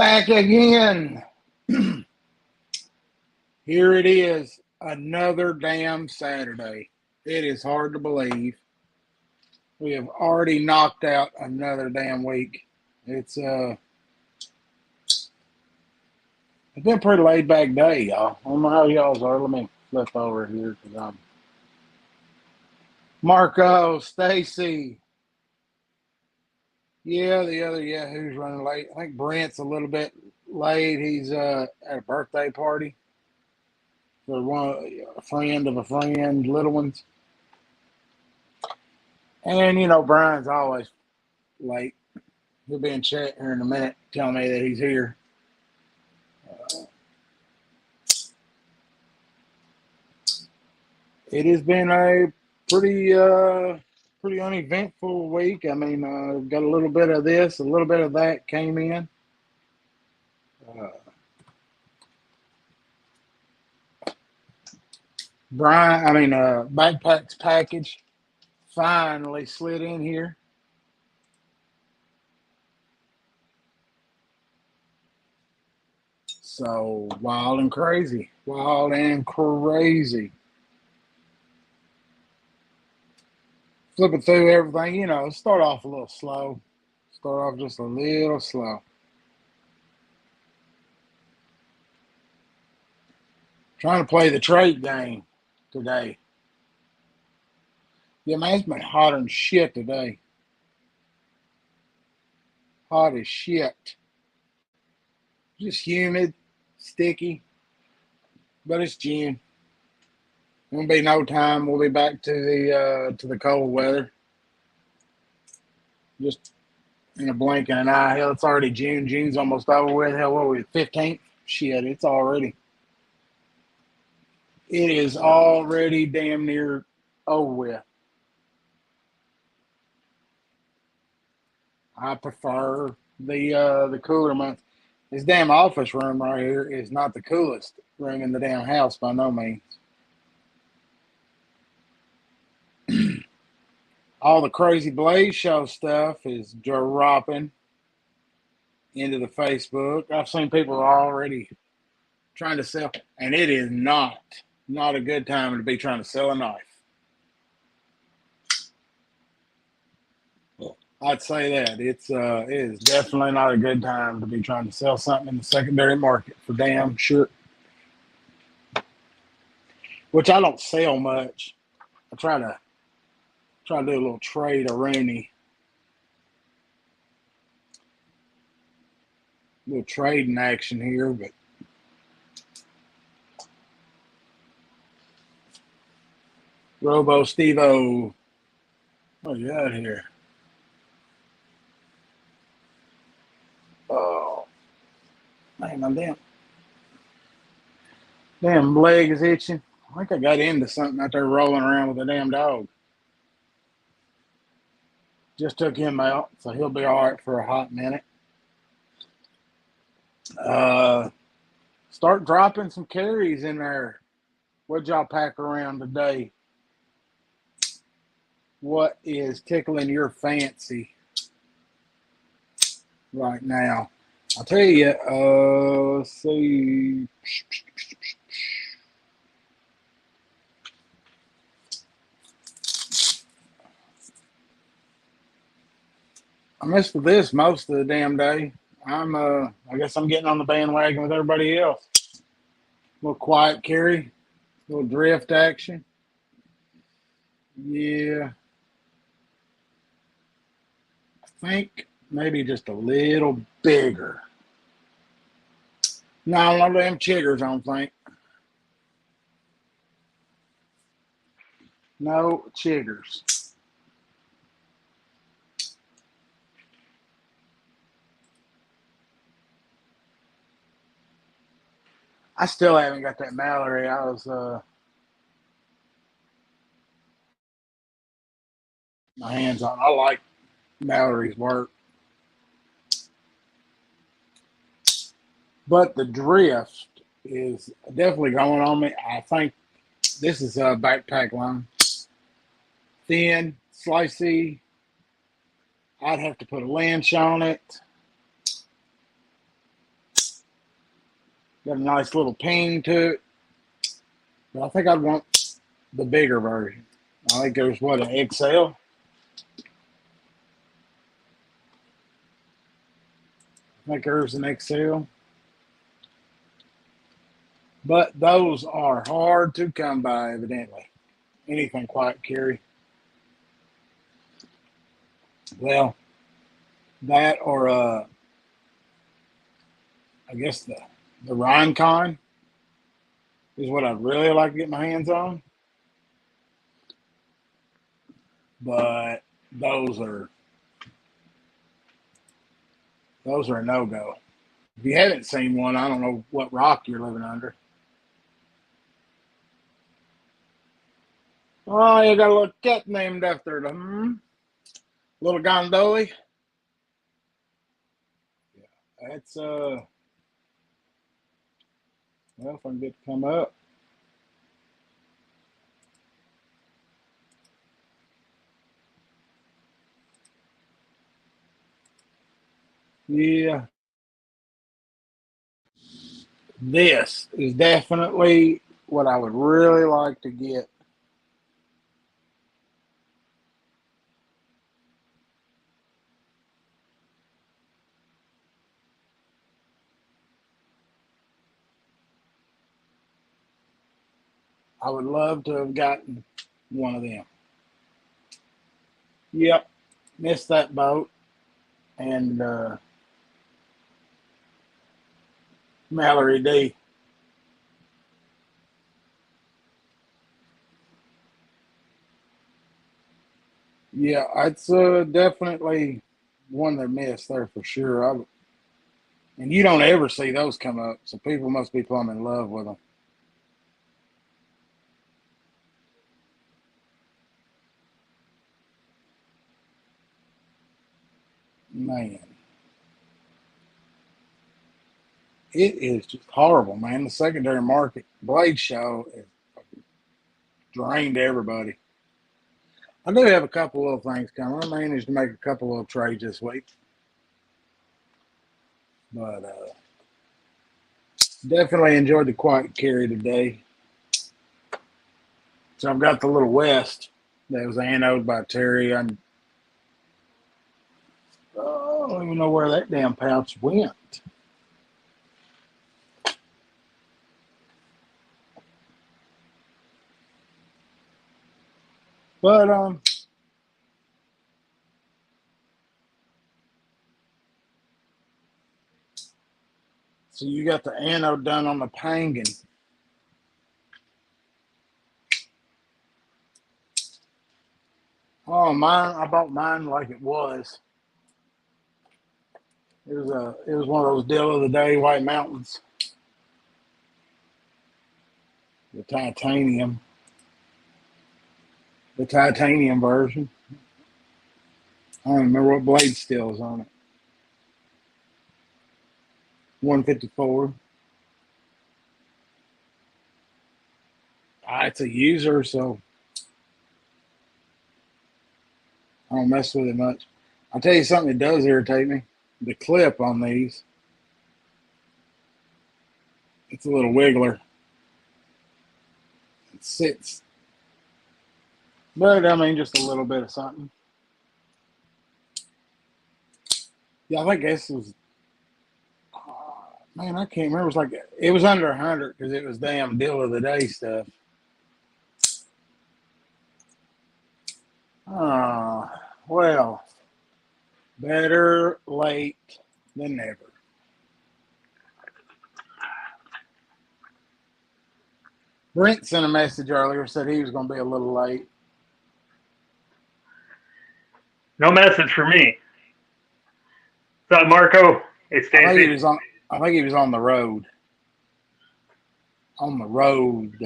Back again. Here it is, another damn Saturday. It is hard to believe. We have already knocked out another damn week. It's been a pretty laid back day, y'all. I don't know how y'all's are. Let me flip over here because I'm Marco, Stacy. Yeah, the other Yahoo's running late. I think Brent's a little bit late. He's at a birthday party for a friend of a friend, little ones. And, Brian's always late. He'll be in chat here in a minute telling me that he's here. It has been a pretty uneventful week. I mean, got a little bit of this, a little bit of that came in. Backpacks package finally slid in here. So wild and crazy. Flipping through everything, start off a little slow. Start off just a little slow. Trying to play the trade game today. Yeah, man, it's been hotter than shit today. Hot as shit. Just humid, sticky. But it's June. Won't be no time. We'll be back to the cold weather. Just in a blink of an eye. Hell, it's already June. June's almost over with. Hell, what are we, 15th? Shit, it's already. It is already damn near over with. I prefer the cooler months. This damn office room right here is not the coolest room in the damn house by no means. All the crazy Blaze Show stuff is dropping into the Facebook. I've seen people already trying to sell, and it is not a good time to be trying to sell a knife. I'd say that it is definitely not a good time to be trying to sell something in the secondary market for damn sure. Which I don't sell much. I try to do a little trade Rooney. A little trading action here, but Robo Steve-O. What you got here? Oh, man, my damn leg is itching. I think I got into something out there rolling around with a damn dog. Just took him out, so he'll be all right for a hot minute. Start dropping some carries in there. What'd y'all pack around today? What is tickling your fancy right now? I'll tell you, let's see. I missed this most of the damn day. I guess I'm getting on the bandwagon with everybody else. A little quiet carry, a little drift action. Yeah. I think maybe just a little bigger. No, no damn chiggers, I don't think. No chiggers. I still haven't got that Mallory. I was my hands on. I like Mallory's work. But the drift is definitely going on me. I think this is a backpack line. Thin, slicey. I'd have to put a lens on it. Got a nice little ping to it. But I think I'd want the bigger version. I think there's what, an XL? I think there's an XL. But those are hard to come by, evidently. Anything quiet carry. Well, that or I guess the Rhinecon is what I'd really like to get my hands on. But those are a no-go. If you haven't seen one, I don't know what rock you're living under. Oh, you got a little cat named after them. Little Gondoli. Yeah, that's well, if I can get to come up. Yeah. This is definitely what I would really like to get. I would love to have gotten one of them. Yep. Missed that boat. And Mallory D. Yeah, it's definitely one that missed there for sure. And you don't ever see those come up, so people must be plumb in love with them. Man, it is just horrible, man. The secondary market blade show is drained everybody. I do have a couple little things coming. I managed to make a couple little trades this week. But definitely enjoyed the quiet carry today. So I've got the little West that was anode by Terry. I don't even know where that damn pouch went. But so you got the anode done on the Pangan. Oh, mine! I bought mine like it was. It was one of those deal of the day White Mountains, the titanium version. I don't remember what blade steel is on it. 154. It's a user, so I don't mess with it much. I'll tell you something that does irritate me. The clip on these. It's a little wiggler. It sits. But, I mean, just a little bit of something. Yeah, I think this was, man, I can't remember. It was under 100 because it was damn deal of the day stuff. Well, better late than never. Brent sent a message earlier, said he was going to be a little late. No message for me. What's up, Marco? Hey, Stacy. I think he was on the road. On the road.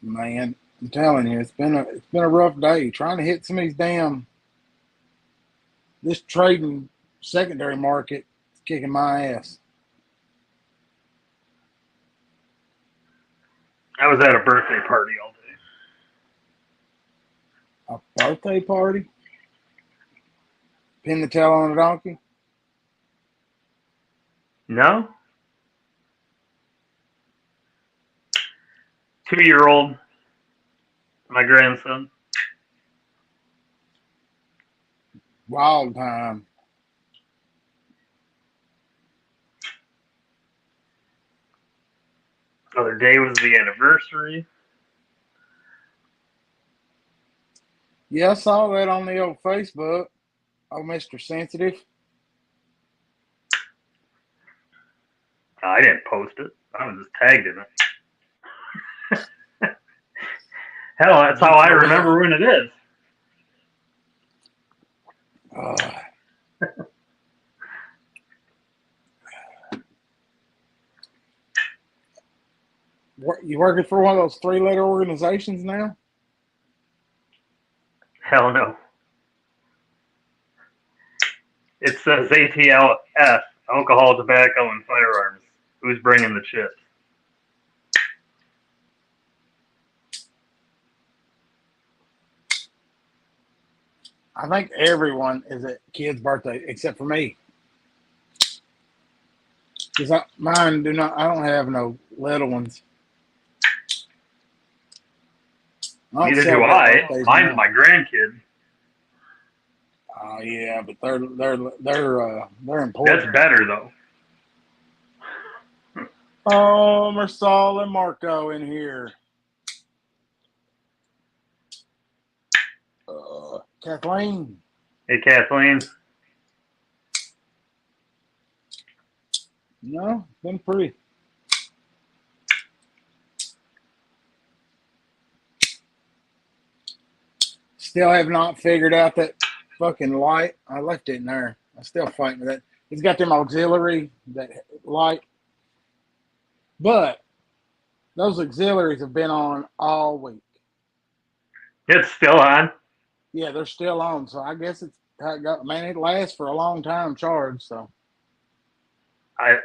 Man, I'm telling you, it's been a rough day trying to hit some of these this trading secondary market is kicking my ass. I was at a birthday party all day. A birthday party? Pin the tail on a donkey? No. 2-year-old, my grandson. Wild time. Other day was the anniversary. Yeah, I saw that on the old Facebook. Oh, Mr. Sensitive. I didn't post it. I was just tagged in it. Hell, that's how I remember when it is. You working for one of those 3-letter organizations now? Hell no. It says ATLF, alcohol, tobacco, and firearms. Who's bringing the chips? I think everyone is at kid's birthday except for me. Because mine do not. I don't have no little ones. Neither do I. Mine's my grandkid. Oh yeah, but they're important. That's better though. Oh, Marsal and Marco in here. Kathleen. Hey, Kathleen. No, been pretty. Still have not figured out that fucking light. I left it in there. I'm still fighting with that. It's got them auxiliary, that light. But those auxiliaries have been on all week. It's still on? Yeah, they're still on. So I guess it's how it got. Man, it lasts for a long time charged. So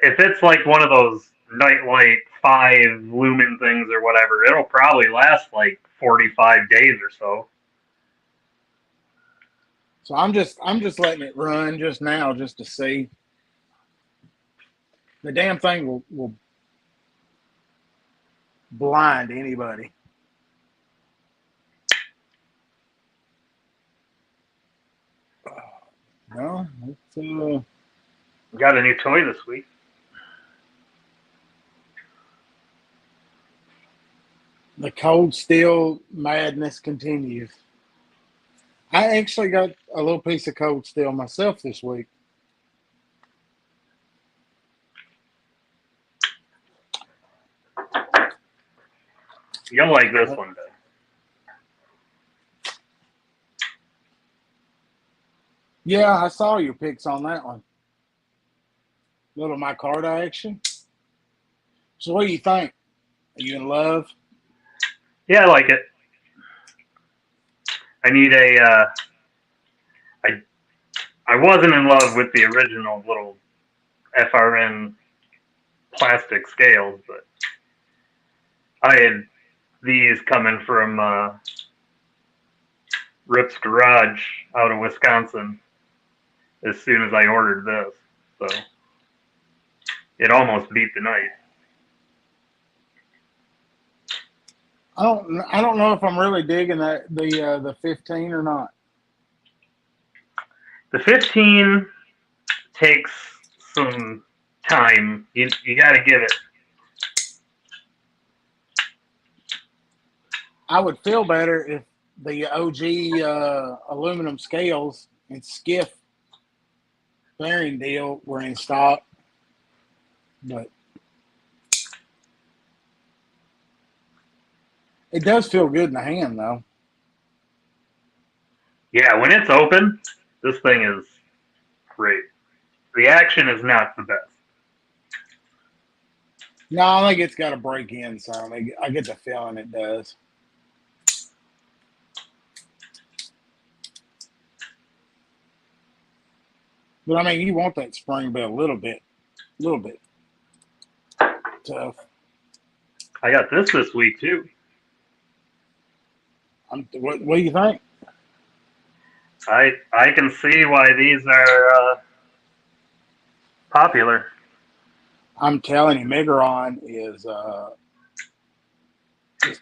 if it's like one of those nightlight 5 lumen things or whatever, it'll probably last like 45 days or so. So I'm just letting it run just now just to see. The damn thing will blind anybody. No, it's Got a new toy this week. The cold steel madness continues. I actually got a little piece of cold steel myself this week. You'll like this one, though. Yeah, I saw your pics on that one. Little my card action. So what do you think? Are you in love? Yeah, I like it. I need a. I wasn't in love with the original little FRN plastic scales, but I had these coming from Rip's Garage out of Wisconsin as soon as I ordered this, so it almost beat the night. I don't know if I'm really digging the 15 or not. The 15 takes some time. You got to give it. I would feel better if the OG aluminum scales and skiff bearing deal were in stock, but it does feel good in the hand, though. Yeah, when it's open, this thing is great. The action is not the best. No, I think it's got to break in some. I get the feeling it does. But I mean, you want that spring bit a little bit tough. I got this week too. What do you think? I can see why these are popular. I'm telling you, Megaron is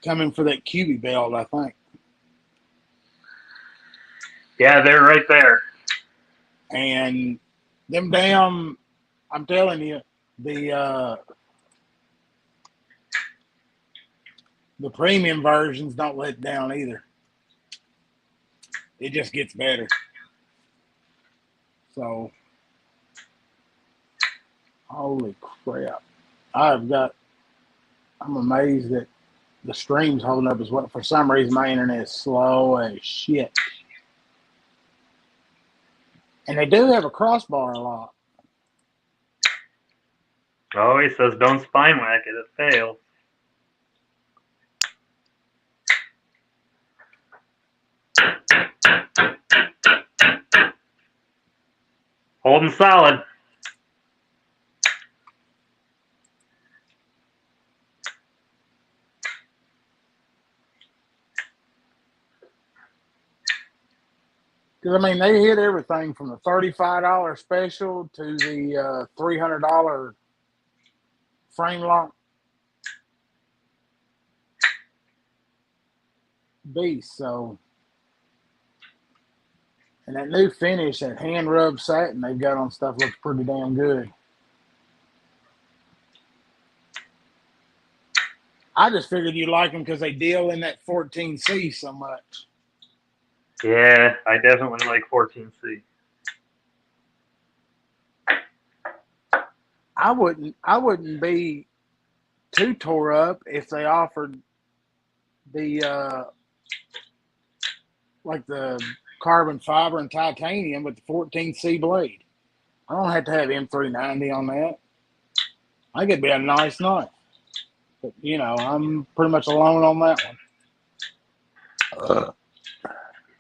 coming for that QB belt, I think. Yeah, they're right there. And them damn, I'm telling you, the the premium versions don't let down either. It just gets better. So, holy crap! I'm amazed that the stream's holding up as well. For some reason, my internet is slow as shit. And they do have a crossbar a lot. Oh, he says don't spine whack it. It fails. Holding solid. Because, I mean, they hit everything from the $35 special to the $300 frame lock beast. So, and that new finish, that hand rub satin they've got on stuff looks pretty damn good. I just figured you like them because they deal in that 14C so much. Yeah, I definitely like 14C. I wouldn't be too tore up if they offered the like the carbon fiber and titanium with the 14C blade. I don't have to have M390 on that. I think it'd be a nice knife. But, you know, I'm pretty much alone on that one.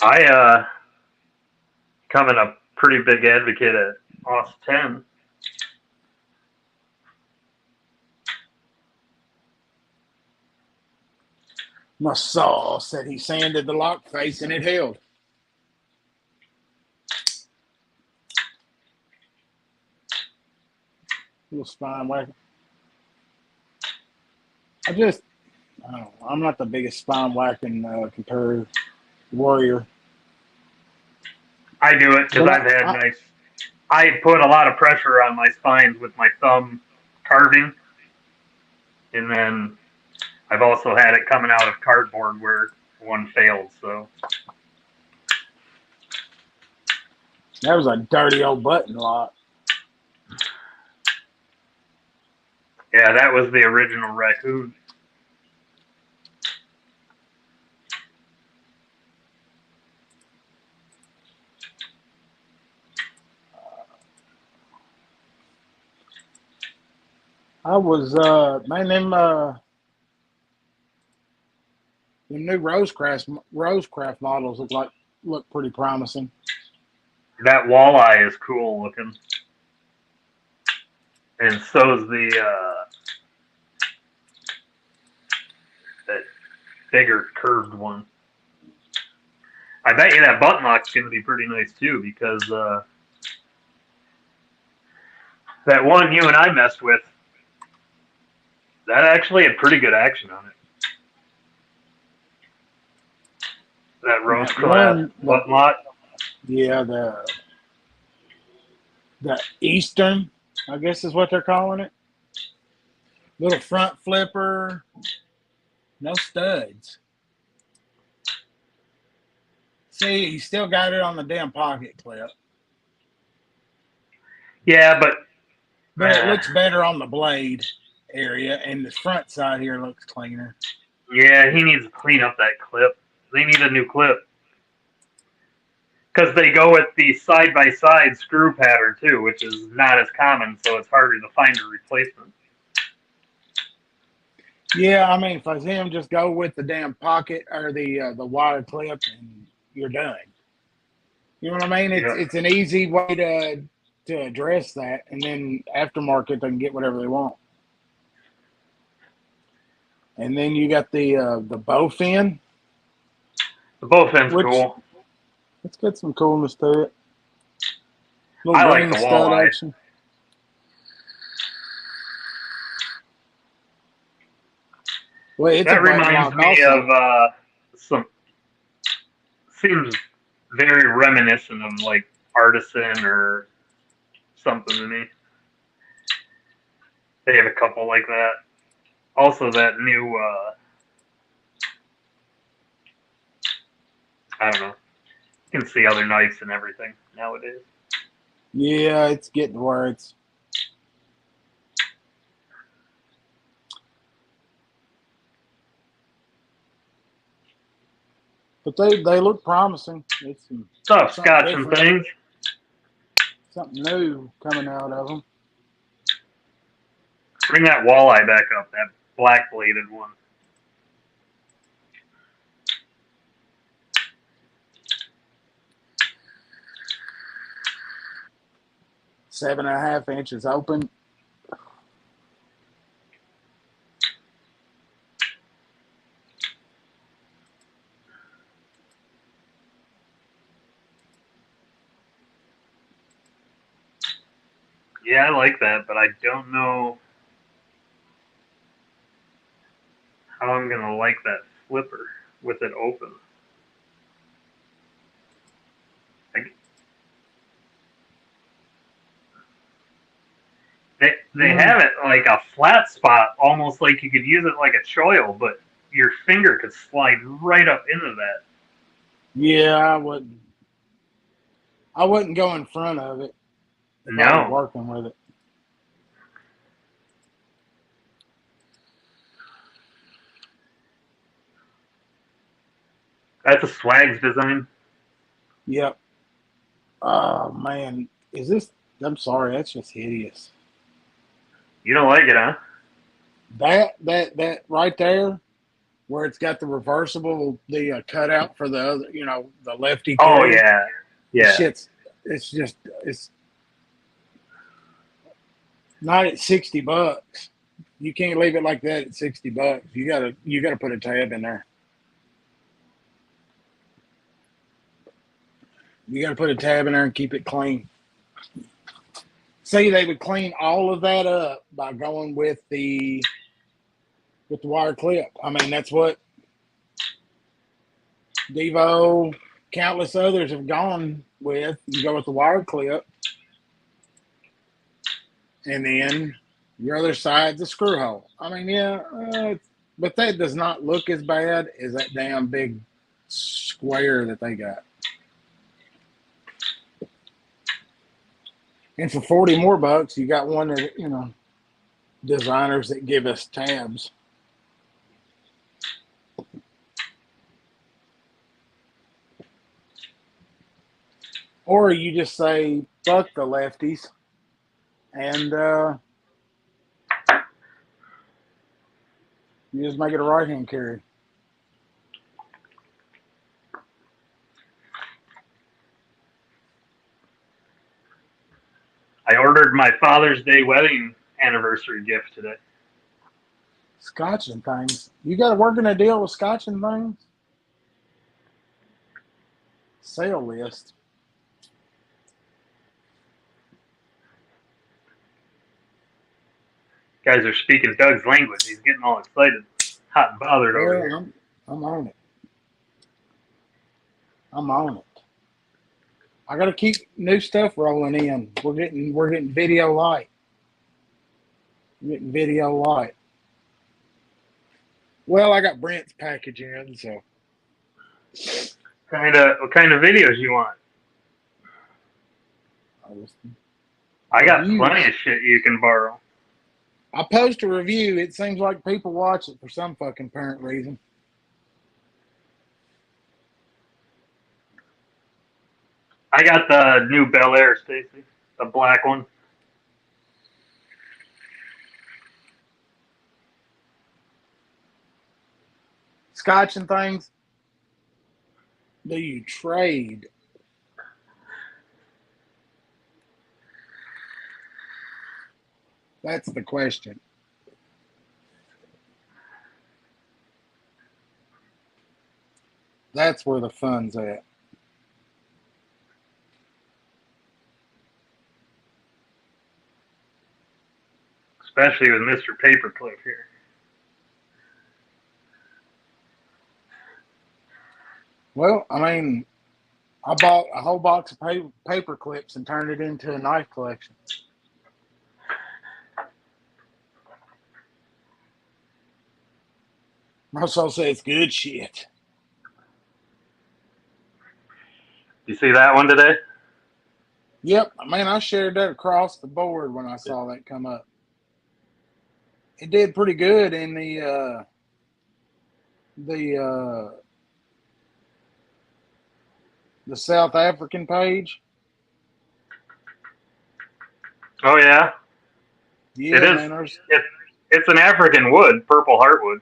I coming a pretty big advocate at OS 10. My saw said he sanded the lock face and it held. Little spine whacker. I don't know, I'm not the biggest spine whacking comparative warrior. I do it because I've had nice. I put a lot of pressure on my spines with my thumb carving, and then I've also had it coming out of cardboard where one failed. So that was a dirty old button lock. yeah, that was the original raccoon. I was man, them new Rosecraft models look pretty promising. That walleye is cool looking, and so's the that bigger curved one. I bet you that button lock's gonna be pretty nice too because that one you and I messed with, that actually had pretty good action on it. That Rosecraft button lock. Yeah, the Eastern, I guess is what they're calling it. Little front flipper, no studs. See, he still got it on the damn pocket clip. Yeah, but it looks better on the blade area, and the front side here looks cleaner. Yeah, he needs to clean up that clip. They need a new clip. Because they go with the side-by-side screw pattern, too, which is not as common, so it's harder to find a replacement. Yeah, I mean, if I see him, just go with the damn pocket or the wire clip, and you're done. You know what I mean? It's an easy way to address that, and then aftermarket they can get whatever they want. And then you got the bowfin. The bowfin's cool. It's got some coolness to it. I like the walleye. Action. Well, it's a That black reminds block me also. of some. Seems very reminiscent of like Artisan or something to me. They have a couple like that. Also, that new. I don't know. You can see other knives and everything nowadays. Yeah, it's getting where it's. But they look promising. It's Stuff, something scotch and different, things. something new coming out of them. Bring that walleye back up. That black bladed one. 7.5 inches open. Yeah, I like that, but I don't know how I'm gonna like that flipper with it open. Like, they have it like a flat spot, almost like you could use it like a choil, but your finger could slide right up into that. Yeah, I wouldn't go in front of it if I was No, working with it. that's a Swags design. Yep. Oh man, is this? I'm sorry, that's just hideous. You don't like it, huh? That right there, where it's got the reversible, the cutout for the other, the lefty Oh carry. yeah, The yeah. shit's, it's not at $60. You can't leave it like that at $60. You gotta put a tab in there. You gotta put a tab in there and keep it clean. See, they would clean all of that up by going with the wire clip. I mean, that's what Devo, countless others have gone with. You go with the wire clip, and then your other side's a screw hole. I mean, yeah, but that does not look as bad as that damn big square that they got. And for 40 more bucks, you got one that, designers that give us tabs. Or you just say, fuck the lefties, and you just make it a right hand carry. I ordered my Father's Day wedding anniversary gift today. Scotch and things. You got to work in a deal with Scotch and things? Sale list. Guys are speaking Doug's language. He's getting all excited, hot and bothered over here. Well, I'm on it. I'm on it. I got to keep new stuff rolling in. We're getting video light. We're getting video light. Well, I got Brent's package in, so What kind of videos you want? I got plenty reviews. of shit you can borrow. I post a review. It seems like people watch it for some fucking apparent reason. I got the new Bel Air, Stacy, the black one. Scotch and things. Do you trade? That's the question. That's where the fun's at. Especially with Mr. Paperclip here. Well, I mean, I bought a whole box of paper clips and turned it into a knife collection. My soul says it's good shit. You see that one today? Yep, man, I shared that across the board when I saw that come up. It did pretty good in the the South African page. Oh yeah, it Yeah, is. man, there's. It's an African wood, purple heartwood.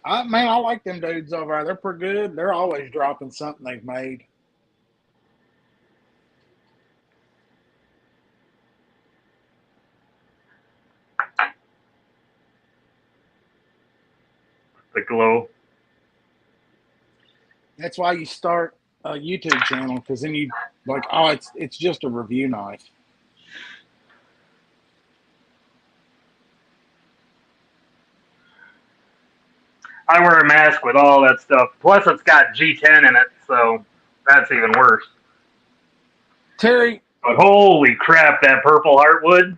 I like them dudes over there. They're pretty good. They're always dropping something they've made. The glow. That's why you start a YouTube channel, because then you like, oh, it's just a review knife. I wear a mask with all that stuff. Plus, it's got G10 in it, so that's even worse. Terry, But holy crap, that purple heartwood.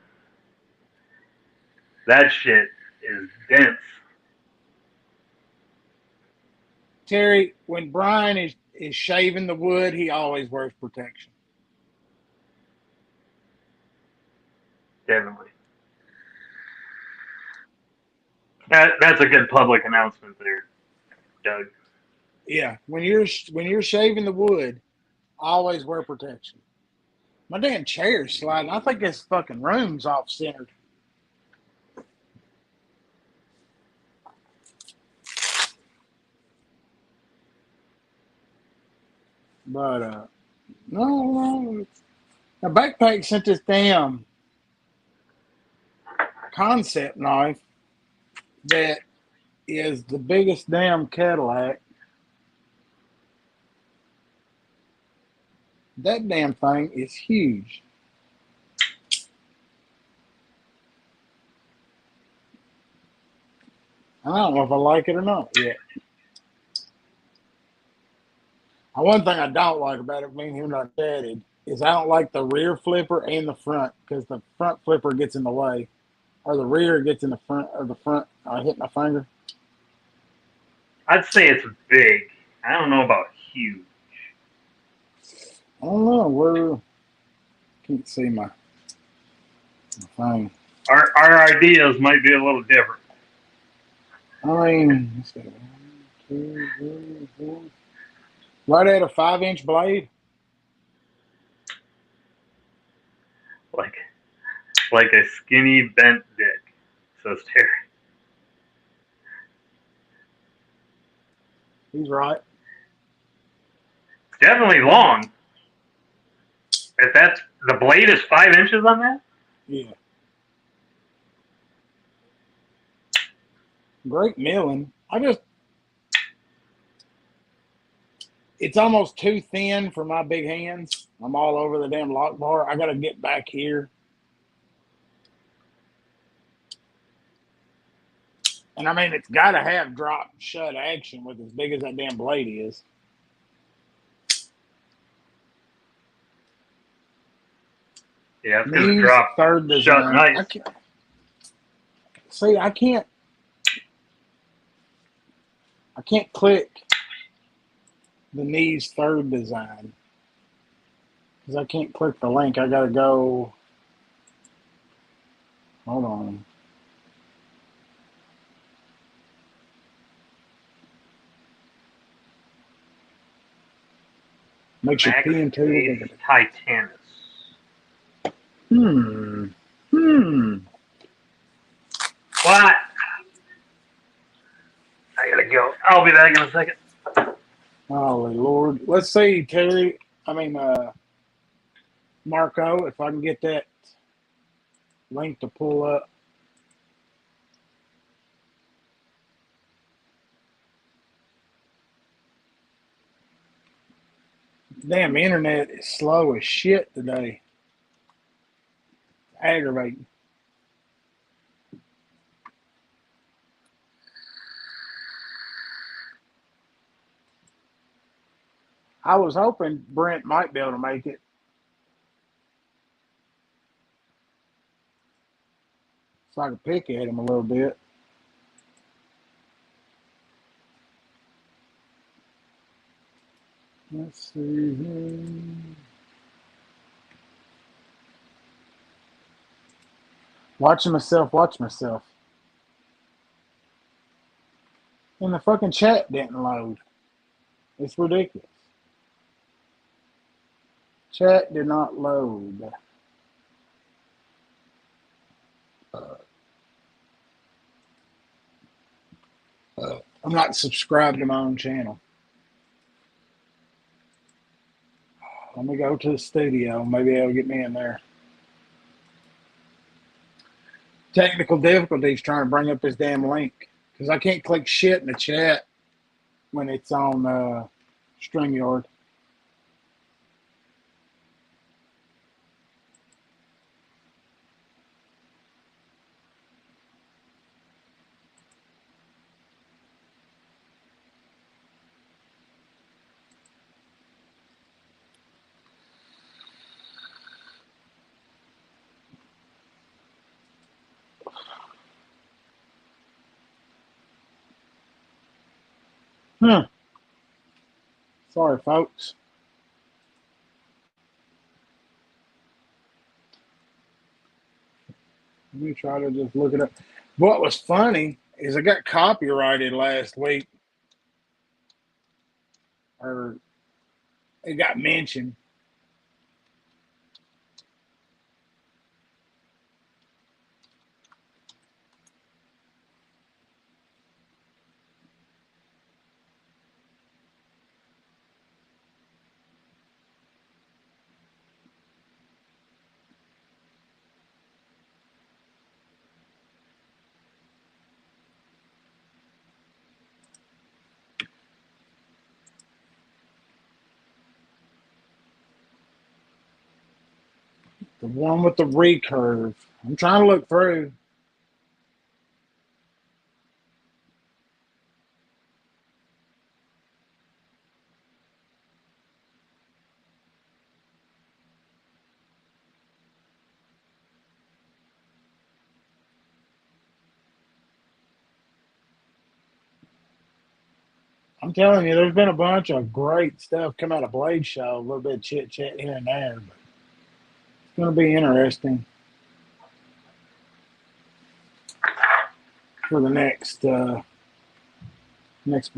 That shit is dense. Terry, when Brian is shaving the wood, he always wears protection. Definitely. That's a good public announcement there, Doug. Yeah, when you're shaving the wood, always wear protection. My damn chair's sliding. I think this fucking room's off centered. But no. Now Backpack sent this damn concept knife that is the biggest damn Cadillac. That damn thing is huge. I don't know if I like it or not yet. One thing I don't like about it, me and him not chatted, is I don't like the rear flipper and the front, because the front flipper gets in the way, or the rear gets in the front, or the front. I hit my finger. I'd say it's big. I don't know about huge. I don't know. Where can't see my thing. Our ideas might be a little different. I mean, let's see. 1, 2, 3, 4. Right at a 5-inch blade. Like a skinny bent dick, says Terry. He's right. It's definitely long. If that's the blade is 5 inches on that. Yeah. Great milling. It's almost too thin for my big hands. I'm all over the damn lock bar. I got to get back here. And I mean, it's got to have drop shut action with as big as that damn blade is. Yeah, it's going to drop third shut design. nice. I can't click the knees third design because I can't click the link. I got to go. Hold on. Makes you pee into Titanus. What? I gotta go. I'll be back in a second. Holy Lord. Let's see, Terry. Marco, if I can get that link to pull up. Damn, internet is slow as shit today. Aggravating. I was hoping Brent might be able to make it. So I could pick at him a little bit. Let's see here. Watching myself. And the fucking chat didn't load. It's ridiculous. Chat did not load. I'm not subscribed to my own channel. Let me go to the studio. Maybe it'll get me in there. Technical difficulties trying to bring up this damn link. Because I can't click shit in the chat when it's on StreamYard. Sorry, folks. Let me try to just look it up. What was funny is I got copyrighted last week. Or it got mentioned. The one with the recurve. I'm trying to look through. I'm telling you, there's been a bunch of great stuff come out of Blade Show. A little bit of chit chat here and there, but it's going to be interesting for the next next.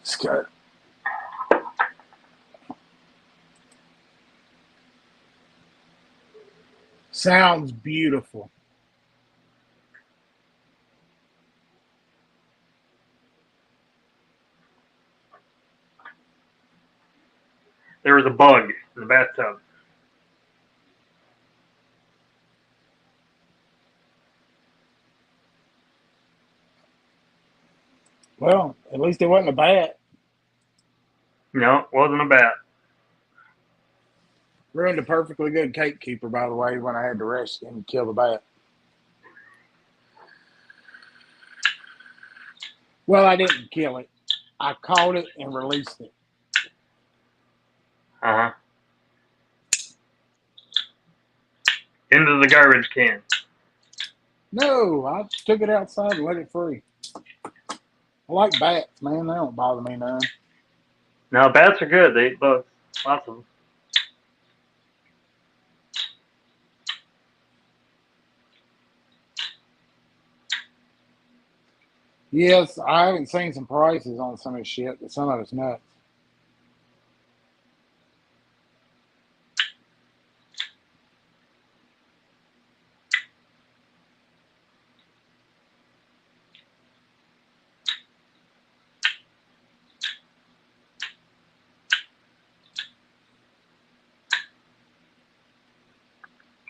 Skirt. Sounds beautiful. There was a bug in the bathtub. Well, at least it wasn't a bat. No, it wasn't a bat. Ruined a perfectly good cake keeper, by the way, when I had to rush and kill the bat. Well, I didn't kill it. I caught it and released it. Uh-huh. Into the garbage can. No, I took it outside and let it free. I like bats, man. They don't bother me none. No, bats are good. They eat bugs. Lots of them. Yes, I haven't seen some prices on some of this shit, but some of it's nuts.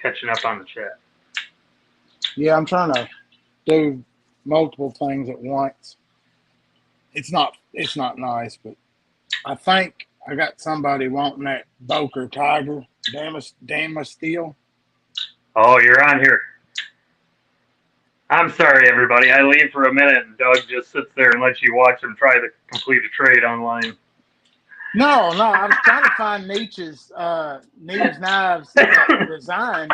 Catching up on the chat. Yeah, I'm trying to do multiple things at once. It's not nice, but I think I got somebody wanting that Boker Tiger, Damas steel. Oh, you're on here. I'm sorry, everybody. I leave for a minute, and Doug just sits there and lets you watch him try to complete a trade online. No, I was trying to find Neve's knives design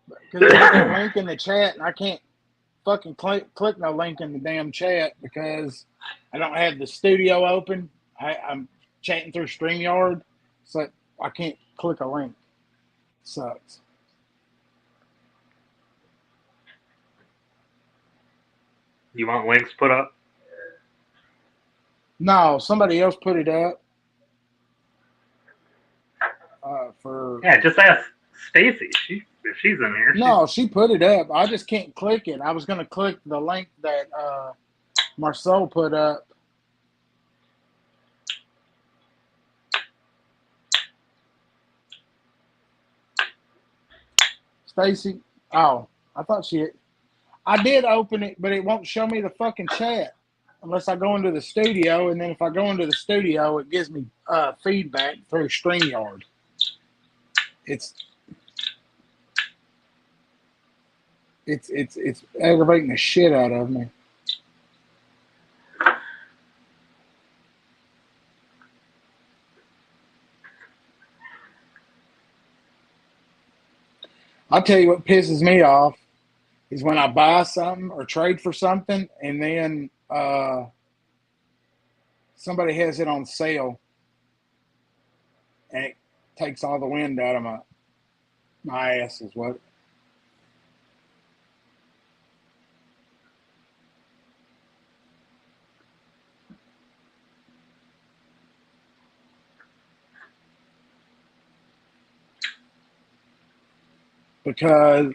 because he put that link in the chat, and I can't fucking click no link in the damn chat because I don't have the studio open. I'm chatting through StreamYard, so I can't click a link. Sucks. You want links put up? No, somebody else put it up. Yeah, just ask Stacy. If she's in here. No, she put it up. I just can't click it. I was gonna click the link that Marcel put up. Stacy. Oh, I thought I did open it, but it won't show me the fucking chat unless I go into the studio. And then if I go into the studio, it gives me feedback through StreamYard. It's aggravating the shit out of me. I'll tell you what pisses me off is when I buy something or trade for something and then somebody has it on sale and it takes all the wind out of my ass is what. Because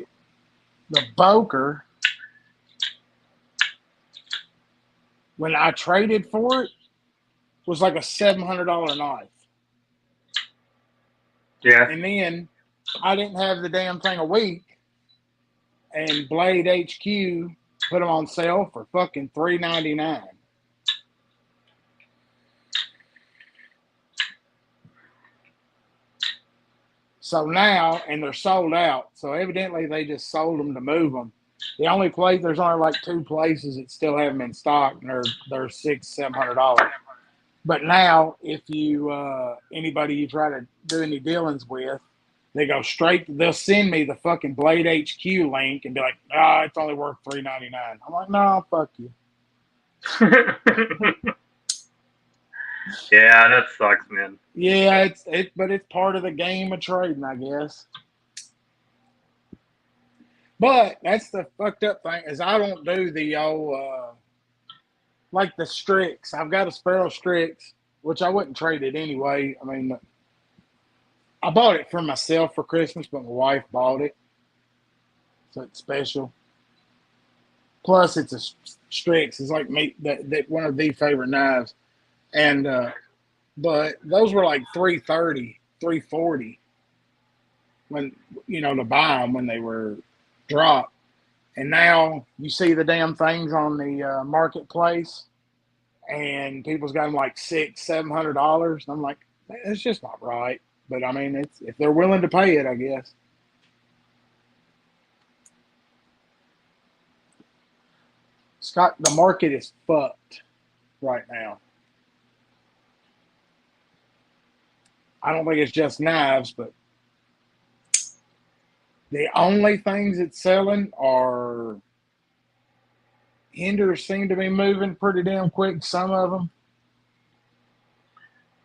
the Boker, when I traded for it, was like a $700 knife. Yeah. And then I didn't have the damn thing a week, and Blade HQ put them on sale for fucking $3.99. So now, and they're sold out. So evidently they just sold them to move them. The only place, there's only like 2 places that still have them in stock, and they're $600-700. But now, if you anybody you try to do any dealings with, they go straight. They'll send me the fucking Blade HQ link and be like, it's only worth $3.99. I'm like, no, fuck you. Yeah, that sucks, man. Yeah, but it's part of the game of trading, I guess. But that's the fucked up thing is I don't do the old like the Strix. I've got a Sparrow Strix, which I wouldn't trade it anyway. I mean, I bought it for myself for Christmas, but my wife bought it, so it's special. Plus, it's a Strix. It's like me that one of the favorite knives, and but those were like 330, 340 when to buy them when they were dropped. And now you see the damn things on the marketplace, and people's got them like $600-700. And I'm like, it's just not right. But I mean, it's if they're willing to pay it, I guess. Scott, the market is fucked right now. I don't think it's just knives, but the only things it's selling are Hinders seem to be moving pretty damn quick, some of them.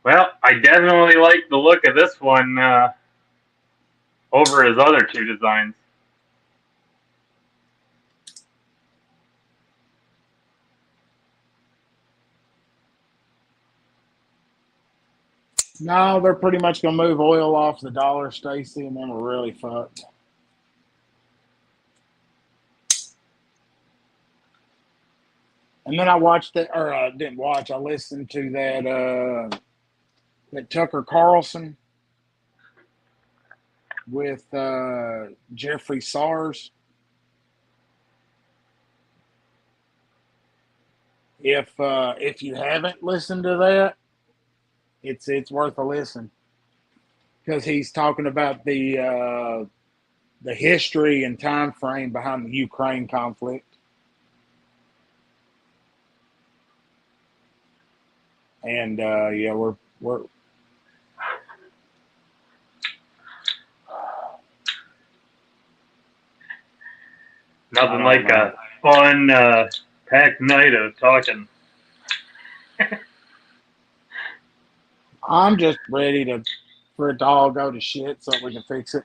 Well, I definitely like the look of this one over his other 2 designs. No, they're pretty much going to move oil off the dollar, Stacy, and then we're really fucked. And then I watched it, or I didn't watch. I listened to that Tucker Carlson with Jeffrey Sars. If you haven't listened to that, It's worth a listen because he's talking about the history and time frame behind the Ukraine conflict. And yeah, we're Nothing like a fun, packed night of talking. I'm just ready for it to all go to shit so we can fix it.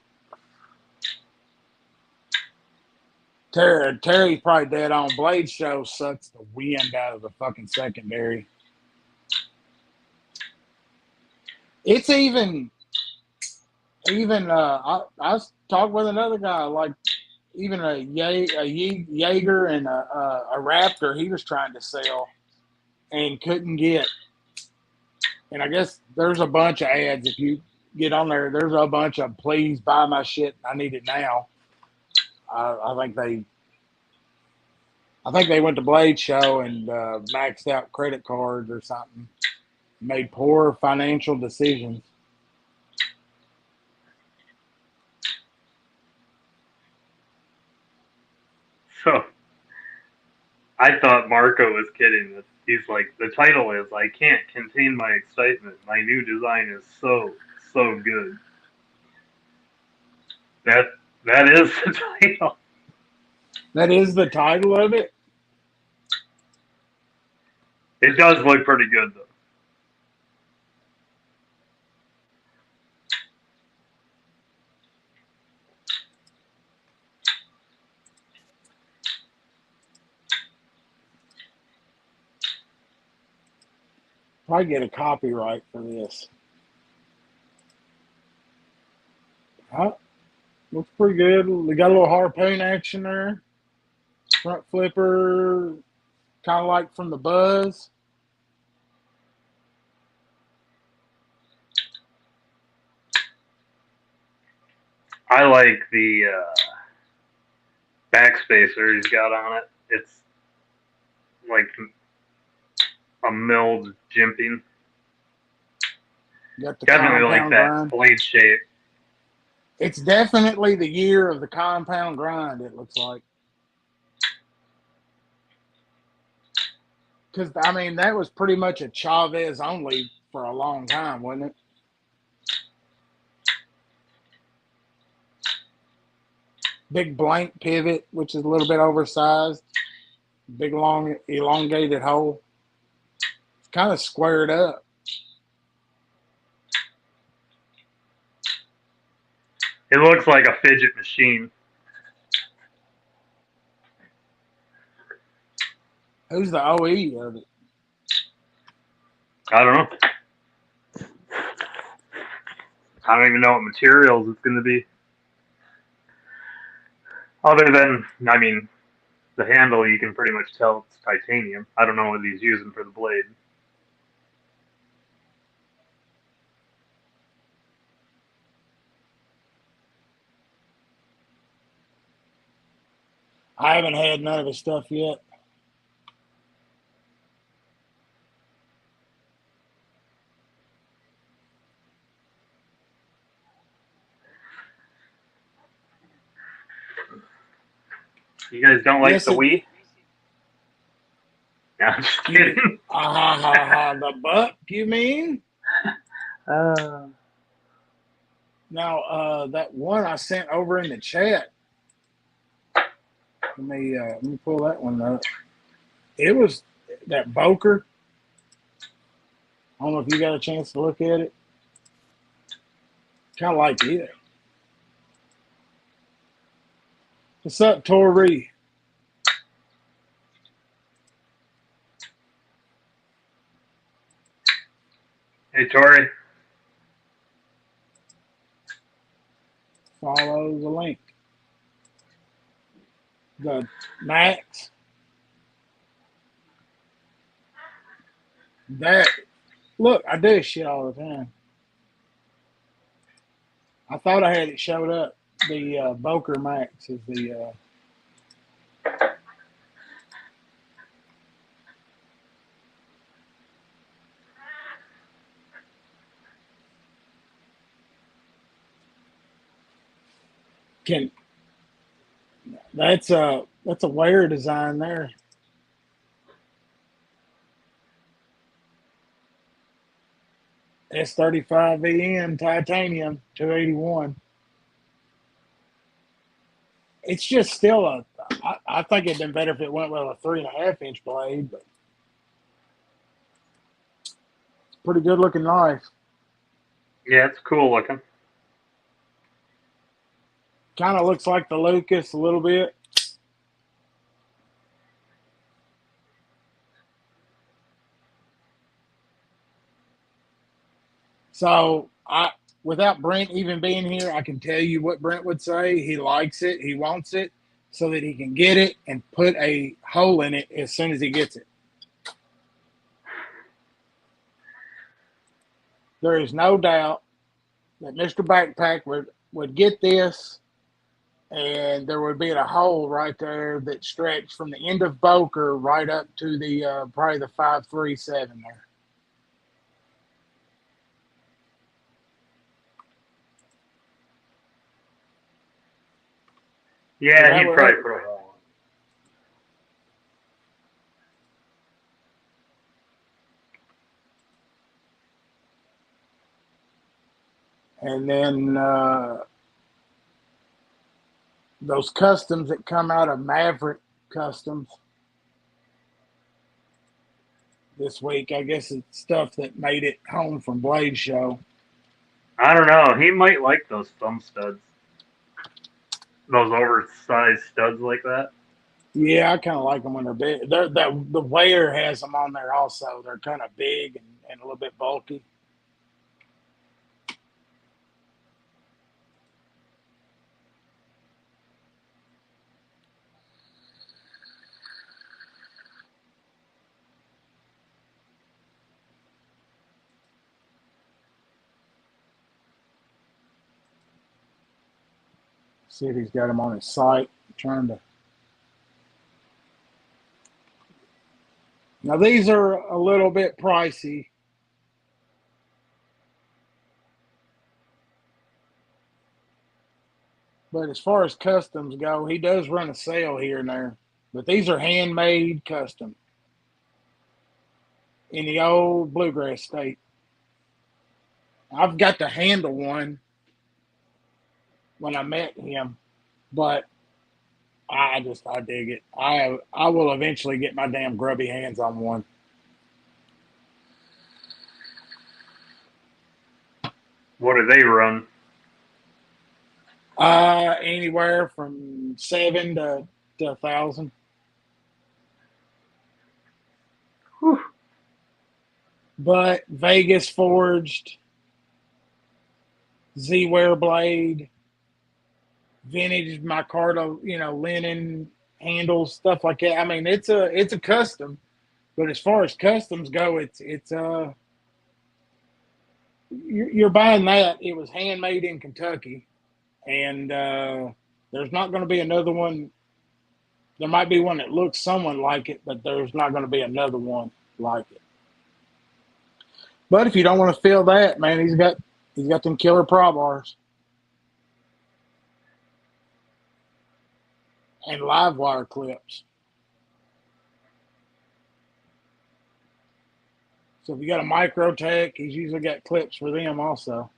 Terry's probably dead on. Blade Show sucks the wind out of the fucking secondary. It's even I was talking with another guy, like even a Jaeger and a Raptor he was trying to sell and couldn't get. And I guess there's a bunch of ads if you get on there. There's a bunch of please buy my shit. I need it now. I think they went to Blade Show and maxed out credit cards or something. Made poor financial decisions. So, I thought Marco was kidding. He's like, the title is "I Can't Contain My Excitement. My new design is so good." That is the title. That is the title of it. It does look pretty good though. Probably get a copyright for this. Huh? Looks pretty good. We got a little harpoon action there. Front flipper, kind of like from the Buzz. I like the backspacer he's got on it. It's like a milled jimping. Got the Definitely like compound that grind. blade shape. It's definitely the year of the compound grind, it looks like. Because, I mean, that was pretty much a Chavez only for a long time, wasn't it? Big blank pivot, which is a little bit oversized. Big, long, elongated hole. It's kind of squared up. It looks like a fidget machine. Who's the OE of it? I don't know. I don't even know what materials it's going to be. Other than, I mean, the handle, you can pretty much tell it's titanium. I don't know what he's using for the blade. I haven't had none of his stuff yet. You guys don't like Yes, the Wii? No, I'm just kidding. The buck, you mean? Now, that one I sent over in the chat. Let me pull that one up. It was that Boker. I don't know if you got a chance to look at it. Kind of like it. What's up, Tori? Hey, Tori. Follow the link. The Max. That. Look, I do this shit all the time. I thought I had it showed up. The Boker Max is the. Can that's a wear design there. S35 VN titanium 281. It's just still I think it'd been better if it went with a 3.5 inch blade, but it's a pretty good looking knife. Yeah, it's cool looking. Kind of looks like the Lucas a little bit. So without Brent even being here, I can tell you what Brent would say. He likes it. He wants it so that he can get it and put a hole in it as soon as he gets it. There is no doubt that Mr. Backpack would get this, and there would be a hole right there that stretched from the end of Boker right up to the probably the 537 there. Yeah, he'd probably put a hole in. And then those customs that come out of Maverick Customs this week, I guess it's stuff that made it home from Blade Show. I don't know. He might like those thumb studs. Those oversized studs like that. Yeah, I kind of like them when they're big. The wear has them on there also. They're kind of big and a little bit bulky. See if he's got them on his site. I'm trying to. Now these are a little bit pricey. But as far as customs go, he does run a sale here and there. But these are handmade custom in the old bluegrass state. I've got to handle one when I met him, but I dig it. I will eventually get my damn grubby hands on one. What do they run? Anywhere from 7 to 1,000. Whew. But Vegas forged, Z-Wear blade, vintage micarta, linen handles, stuff like that. I mean, it's a custom, but as far as customs go, it's you're buying that. It was handmade in Kentucky, and there's not going to be another one. There might be one that looks somewhat like it, but there's not going to be another one like it. But if you don't want to feel that, man, he's got them killer pry bars and live wire clips. So if you got a Microtech, he's usually got clips for them also.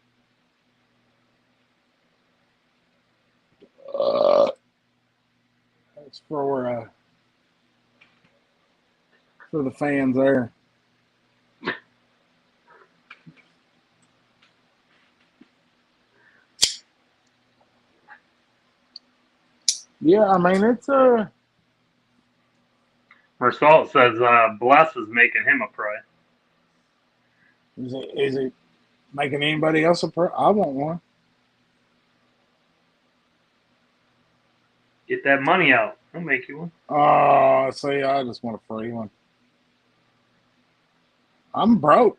That's for the fans there. Yeah, I mean it's Mersault says Bless is making him a pry. Is it making anybody else a pro? I want one. Get that money out. I'll make you one. Oh, see, I just want a free one. I'm broke.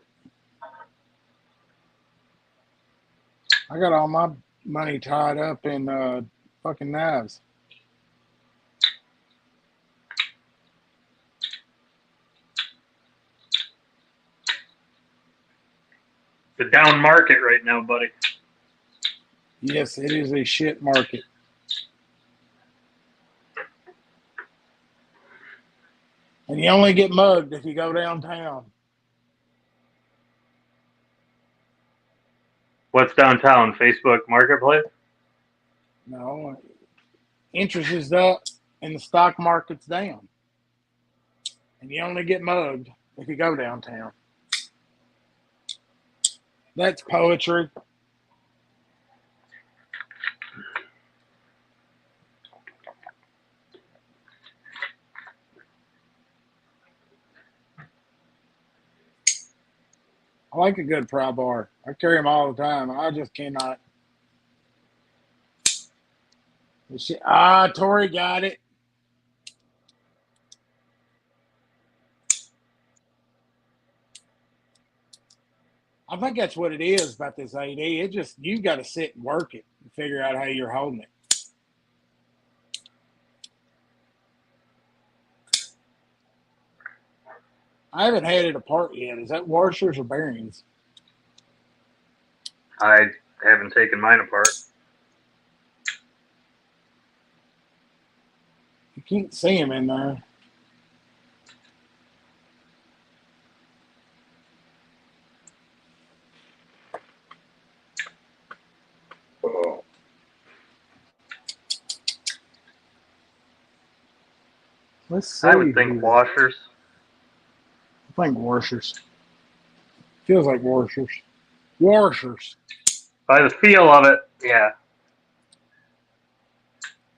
I got all my money tied up in fucking knives. It's a down market right now, buddy. Yes, it is a shit market. And you only get mugged if you go downtown. What's downtown? Facebook Marketplace? No, interest is up and the stock market's down. And you only get mugged if you go downtown. That's poetry. I like a good pry bar. I carry them all the time. I just cannot. Tori got it. I think that's what it is about this AD. It just, you got to sit and work it and figure out how you're holding it. I haven't had it apart yet. Is that washers or bearings? I haven't taken mine apart. You can't see them in there. Let's see. I would think washers. I think washers. Feels like washers. Washers. By the feel of it, yeah.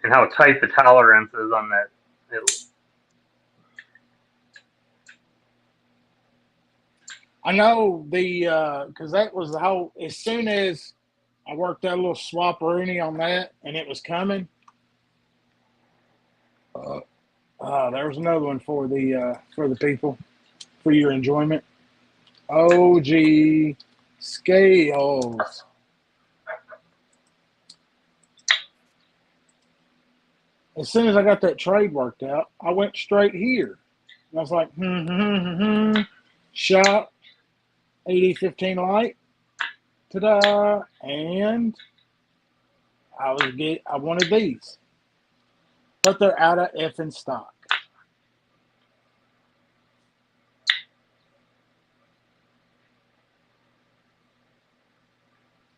And how tight the tolerance is on that. I know because that was the whole, as soon as I worked that little swap Rooney on that and it was coming, there was another one for the people, for your enjoyment. OG Scales. As soon as I got that trade worked out, I went straight here. And I was like, shop, 8015 light, ta-da, and I wanted these, but they're out of effing stock.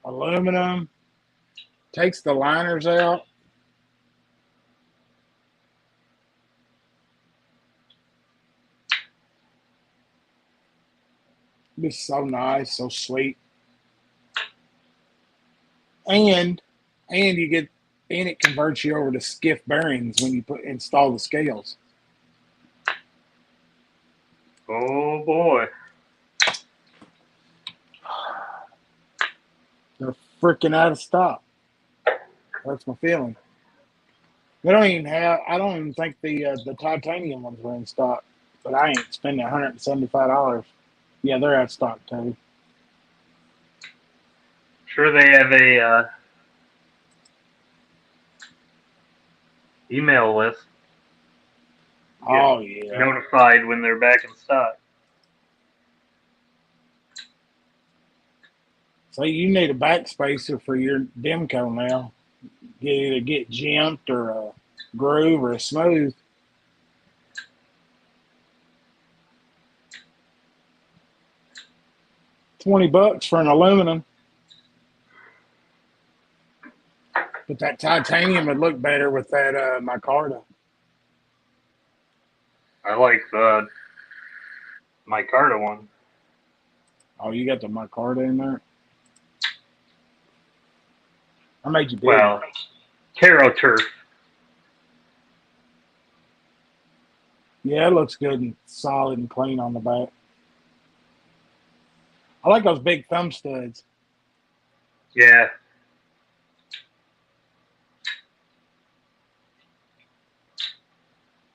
Aluminum, takes the liners out. It's so nice, so sweet. And you get, and it converts you over to skiff bearings when you install the scales. Oh boy. They're freaking out of stock. That's my feeling. I don't even think the titanium ones were in stock, but I ain't spending $175. Yeah, they're out of stock too. Sure, they have a email list. Oh yeah. Notified when they're back in stock. So you need a backspacer for your Demco now. You either get jimped or a groove or a smooth. $20 for an aluminum. But that titanium would look better with that micarta. I like the micarta one. Oh, you got the micarta in there? I made you big. Well, Caro Turf. Yeah, it looks good and solid and clean on the back. I like those big thumb studs. Yeah.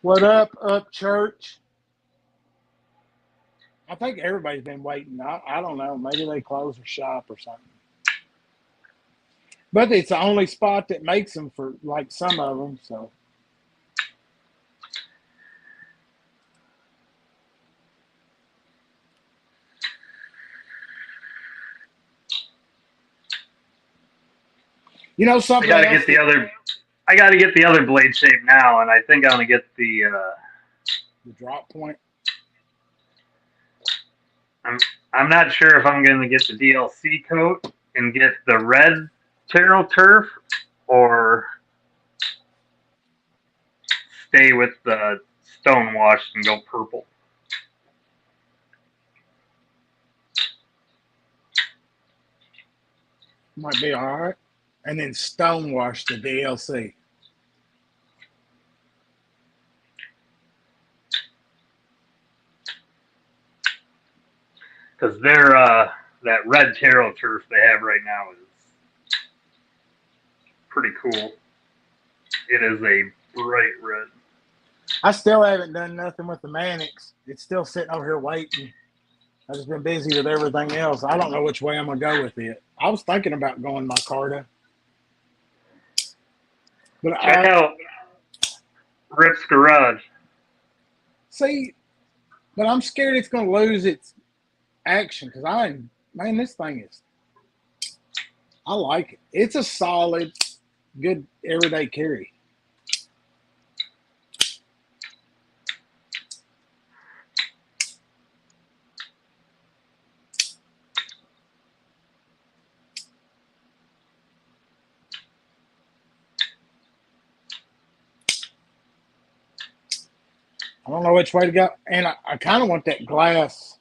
What up, church? I think everybody's been waiting. I don't know. Maybe they closed their shop or something. But it's the only spot that makes them for, like, some of them, so. You know something? I got to get the other blade shape now, and I think I'm gonna get the the drop point. I'm not sure if I'm going to get the DLC coat and get the red Terrell turf or stay with the stonewashed and go purple. Might be all right. And then stonewash the DLC. Because that red Terrell turf they have right now is pretty cool. It is a bright red. I still haven't done nothing with the Mannix. It's still sitting over here waiting. I've just been busy with everything else. I don't know which way I'm going to go with it. I was thinking about going my Carta. But Check out Rip's Garage. See, but I'm scared it's going to lose its action because man, this thing is, I like it. It's a solid, good everyday carry. I don't know which way to go. And I kind of want that glass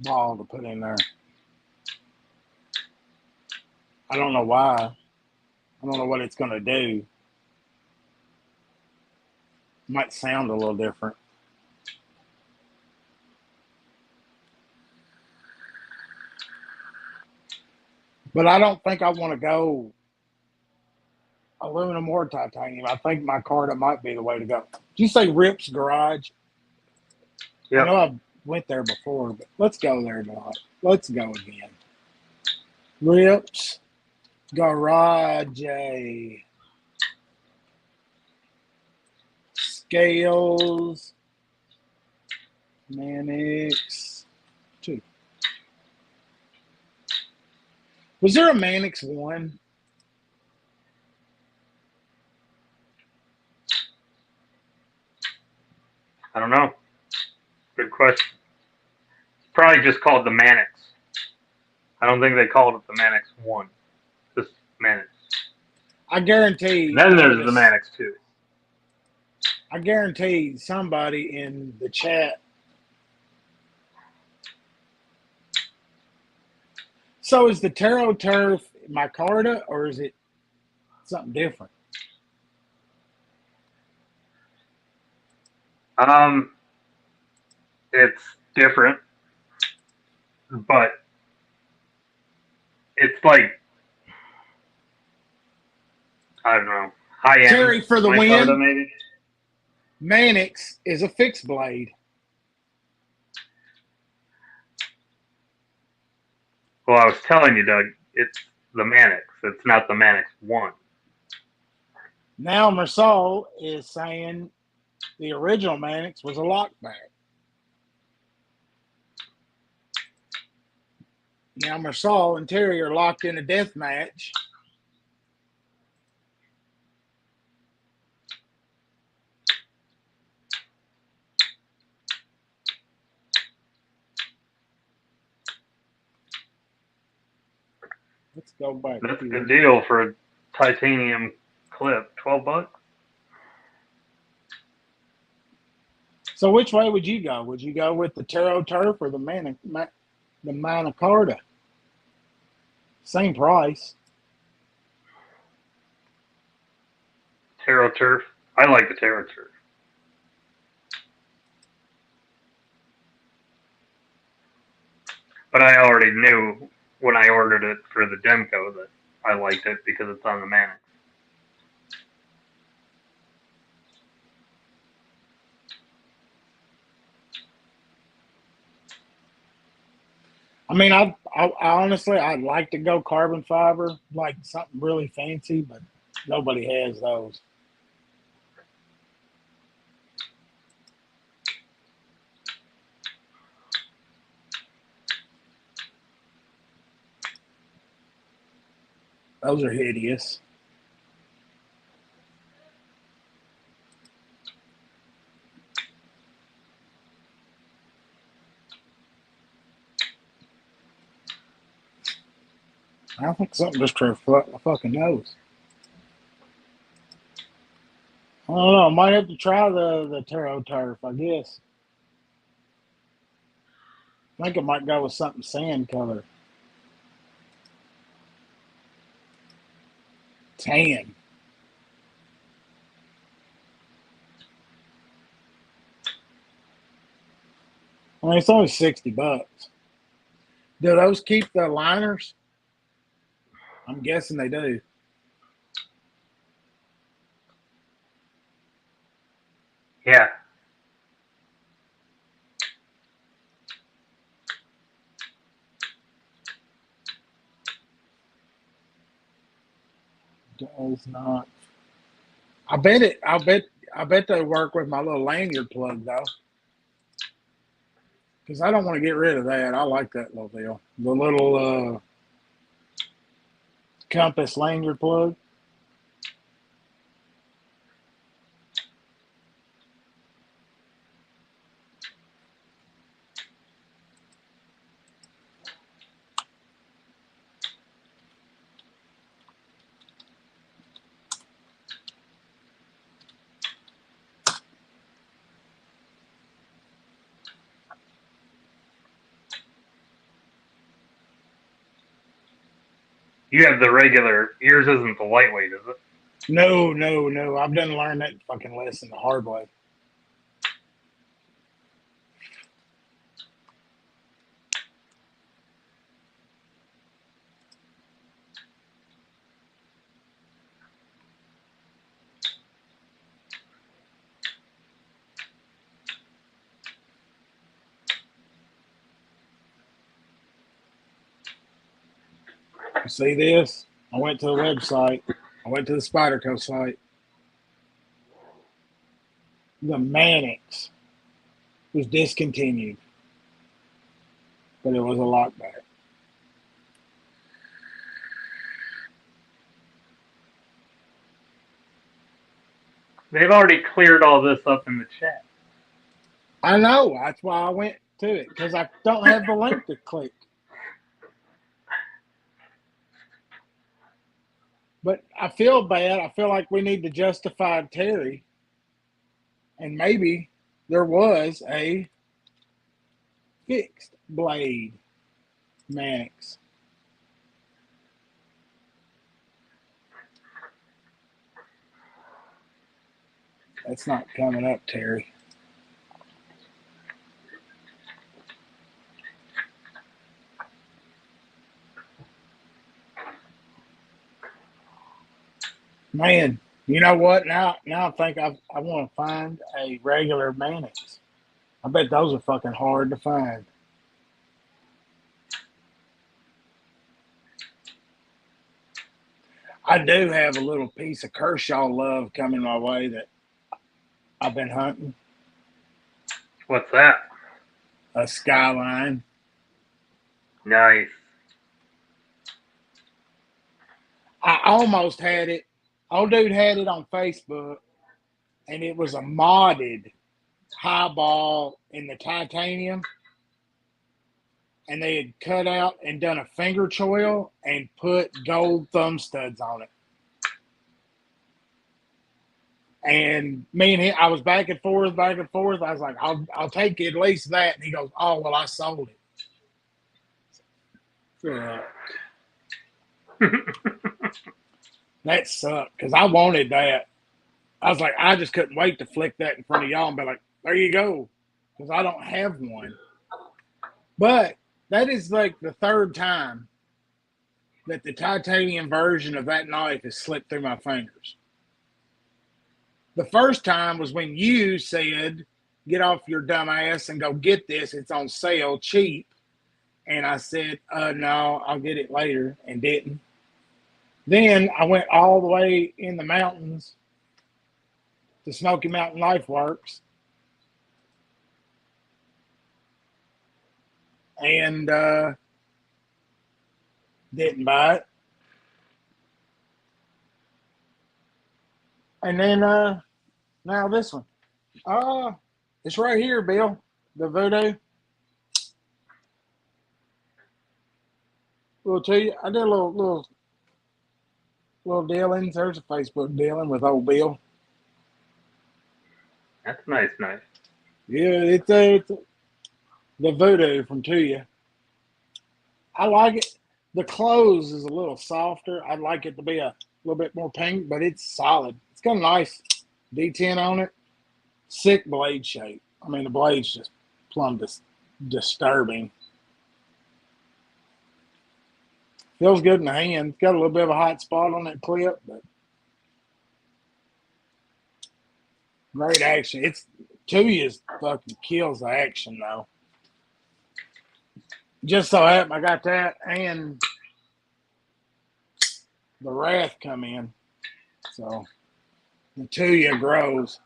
ball to put in there. I don't know why. I don't know what it's going to do. Might sound a little different. But I don't think I want to go aluminum or titanium. I think my Carta might be the way to go. Did you say Rip's Garage? Yep. I know I went there before, but let's go there tonight. Let's go again. Rip's Garage. Scales. Mannix 2. Was there a Mannix 1? I don't know. Good question. It's probably just called the Mannix. I don't think they called it the Mannix 1. Just Mannix. I guarantee. And then there's the Mannix 2. I guarantee somebody in the chat. So is the Taro Turf my Carta or is it something different? It's different, but it's like, I don't know, high end. Terry for the win. Carta, maybe. Mannix is a fixed blade. Well, I was telling you, Doug, it's the Mannix. It's not the Mannix 1. Now Marsal is saying the original Mannix was a lockback. Now Marsal and Terry are locked in a death match. Let's go back. That's a good deal for a titanium clip. $12. So which way would you go? Would you go with the Taro Turf or the Manicarta? Same price. Taro Turf. I like the Taro Turf. But I already knew when I ordered it for the Demco that I liked it because it's on the Mannix. I mean, I honestly, I'd like to go carbon fiber, like something really fancy, but nobody has those. Those are hideous. I think something just tripped my fucking nose. I don't know. I might have to try the Taro turf, I guess. I think I might go with something sand color. Tan. I mean, it's only $60. Do those keep the liners? I'm guessing they do. Yeah. Does not. I bet it. I bet they work with my little lanyard plug though, because I don't want to get rid of that. I like that little deal. The little compass lanyard plug. You have the regular. Yours isn't the lightweight, is it? No, no, no. I've done learn that fucking lesson the hard way. You see this? I went to the website. I went to the Spyderco site. The Mannix was discontinued, but it was a lockback. They've already cleared all this up in the chat. I know. That's why I went to it, because I don't have the link to click. But I feel bad. I feel like we need to justify Terry. And maybe there was a fixed blade Mannix. That's not coming up, Terry. Man, you know what? Now I think I want to find a regular Mannix. I bet those are fucking hard to find. I do have a little piece of Kershaw love coming my way that I've been hunting. What's that? A Skyline. Nice. I almost had it. Old dude had it on Facebook, and it was a modded highball in the titanium, and they had cut out and done a finger choil and put gold thumb studs on it. And me and him, I was back and forth, back and forth. I was like, I'll take at least that. And he goes, oh, well, I sold it. That sucked, because I wanted that. I was like, I just couldn't wait to flick that in front of y'all and be like, there you go, because I don't have one. But that is like the third time that the titanium version of that knife has slipped through my fingers. The first time was when you said, get off your dumb ass and go get this. It's on sale cheap. And I said, no, I'll get it later, and didn't. Then I went all the way in the mountains to Smoky Mountain Knife Works and didn't buy it. And then now this one. It's right here, Bill. The Voodoo. Little to you. I did a little dealings. There's a Facebook dealing with old Bill. That's nice. Yeah, it's the voodoo from Tuya. I like it. The clothes is a little softer. I'd like it to be a little bit more pink, but it's solid. It's got a nice D10 on it. Sick blade shape. I mean, the blade's just plumb disturbing. Feels good in the hand. It's got a little bit of a hot spot on that clip, but great action. It's Tuya's fucking kills the action though. Just so happened I got that and the Wrath come in. So the Tuya grows.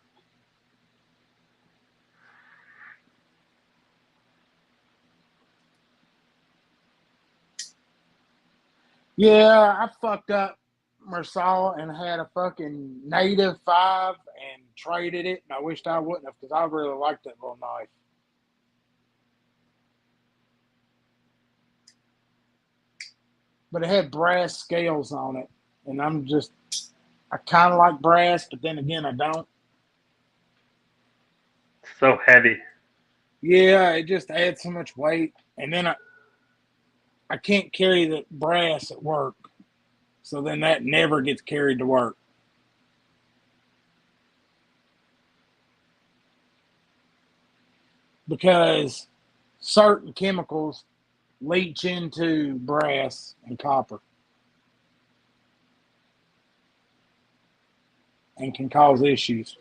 Yeah, I fucked up Marsala and had a fucking native 5 and traded it, and I wished I wouldn't have because I really liked that little knife. But it had brass scales on it, and I kind of like brass, but then again, I don't. So heavy. Yeah, it just adds so much weight, and then I can't carry the brass at work, so then that never gets carried to work. Because certain chemicals leach into brass and copper and can cause issues.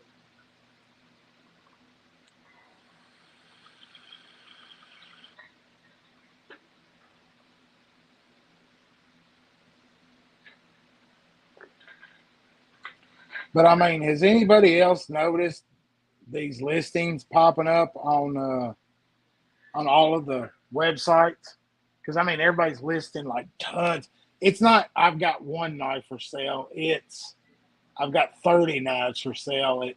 But I mean, has anybody else noticed these listings popping up on all of the websites? Because I mean, everybody's listing like tons. It's not I've got one knife for sale. It's I've got 30 knives for sale at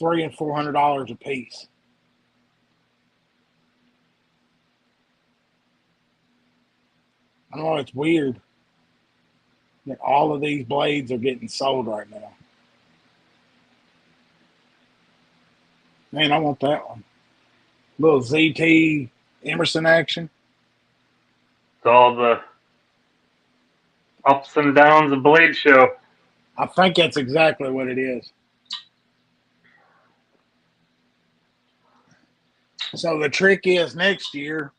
$300 and $400 a piece. I know it's weird that all of these blades are getting sold right now. Man, I want that one. Little ZT Emerson action. It's all the ups and downs of Blade Show. I think that's exactly what it is. So the trick is next year,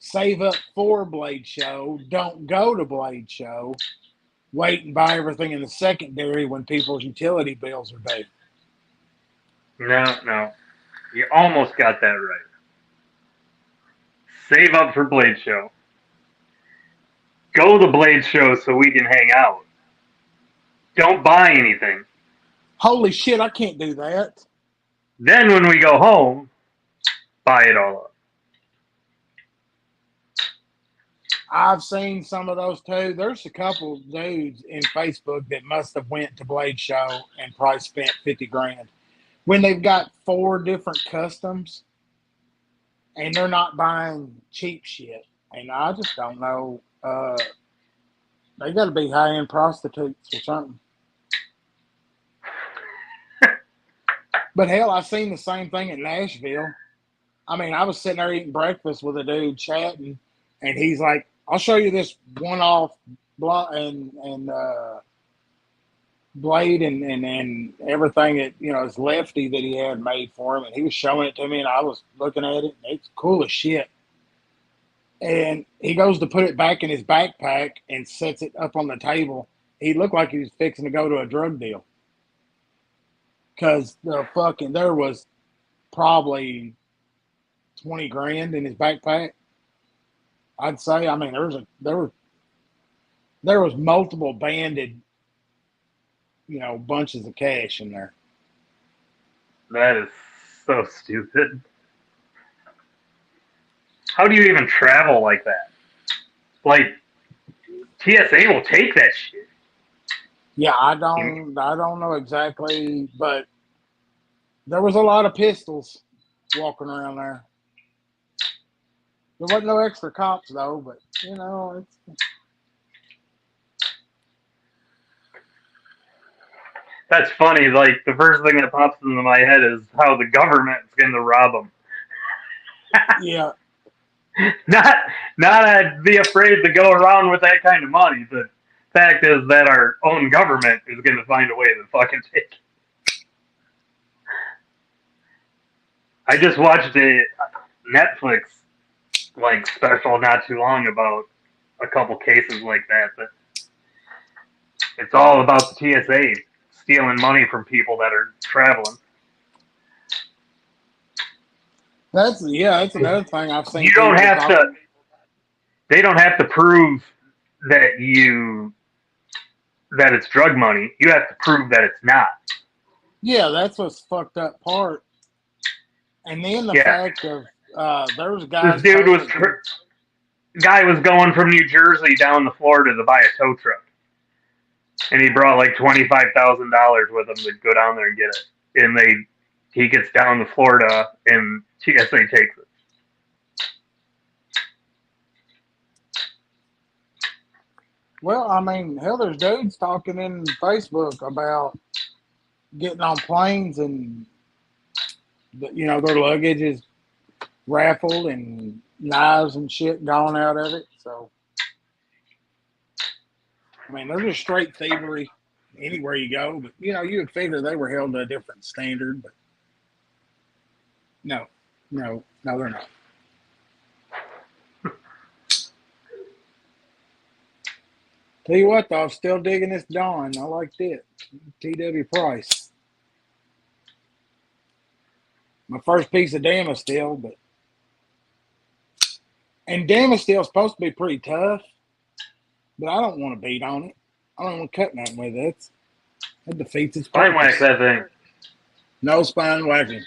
save up for Blade Show. Don't go to Blade Show. Wait and buy everything in the secondary when people's utility bills are due. No. You almost got that right. Save up for Blade Show. Go to Blade Show so we can hang out. Don't buy anything. Holy shit, I can't do that. Then when we go home, buy it all up. I've seen some of those too. There's a couple dudes in Facebook that must have went to Blade Show and probably spent 50 grand. When they've got 4 different customs and they're not buying cheap shit. And I just don't know. They got to be high-end prostitutes or something. But hell, I've seen the same thing in Nashville. I mean, I was sitting there eating breakfast with a dude chatting, and he's like, I'll show you this one-off and blade and everything that, his lefty that he had made for him. And he was showing it to me, and I was looking at it. And it's cool as shit. And he goes to put it back in his backpack and sets it up on the table. He looked like he was fixing to go to a drug deal. Because there was probably 20 grand in his backpack. I'd say. I mean, there was multiple banded, bunches of cash in there. That is so stupid. How do you even travel like that? Like, TSA will take that shit. Yeah, I don't know exactly, but there was a lot of pistols walking around there. There wasn't no extra cops though, but it's That's funny. Like the first thing that pops into my head is how the government's going to rob them. yeah. not, not I'd be afraid to go around with that kind of money. The fact is that our own government is going to find a way to fucking take it. I just watched a Netflix like special not too long about a couple cases like that. But it's all about the TSA stealing money from people that are traveling. That's another thing I've seen You don't people have talk. to. They don't have to prove that you that it's drug money. You have to prove that it's not. Yeah, that's what's fucked up part. And then the Yeah, fact of there's this guys dude was posting. guy was going from New Jersey down to Florida to buy a tow truck, and he brought like $25,000 with him to go down there and get it. And he gets down to Florida, and TSA takes it. Well, I mean, hell, there's dudes talking in Facebook about getting on planes and their luggage is raffled and knives and shit gone out of it. So, I mean, they're just straight thievery anywhere you go. But you would figure they were held to a different standard. But no, no, they're not. Tell you what, though, I'm still digging this Dawn. I liked it. T.W. Price. My first piece of Damasteel, and Damasteel is supposed to be pretty tough, but I don't want to beat on it. I don't want to cut nothing with it. That defeats its Spine wax purpose. that thing. No spine whacking.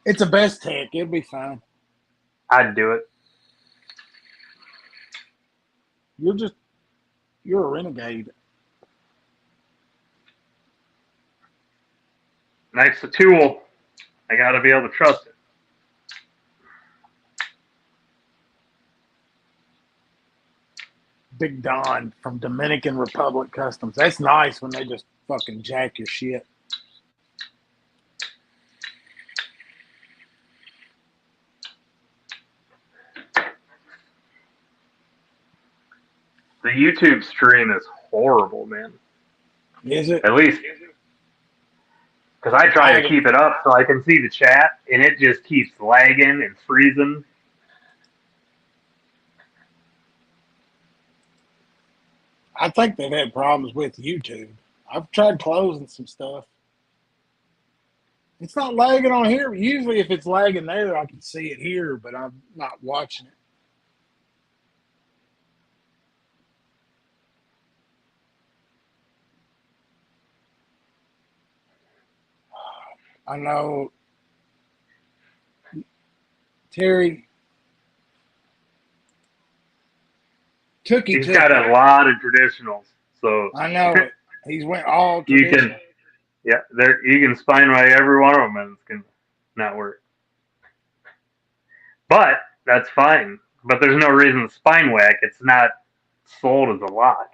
It's a best tech. It'll be fine. I'd do it. You're a renegade. Next to tool, I got to be able to trust it. Big Don from Dominican Republic Customs. That's nice when they just fucking jack your shit. The YouTube stream is horrible, man. Is it? At least because I try to keep it up so I can see the chat, and it just keeps lagging and freezing. I think they've had problems with YouTube. I've tried closing some stuff. It's not lagging on here. Usually if it's lagging there, I can see it here, but I'm not watching it. I know Terry He's got a lot of traditionals, so I know it. He's went all you traditional. can, yeah, there you can spine right every one of them, and it's gonna not work. But that's fine. But there's no reason to spine whack. It's not sold as a lock.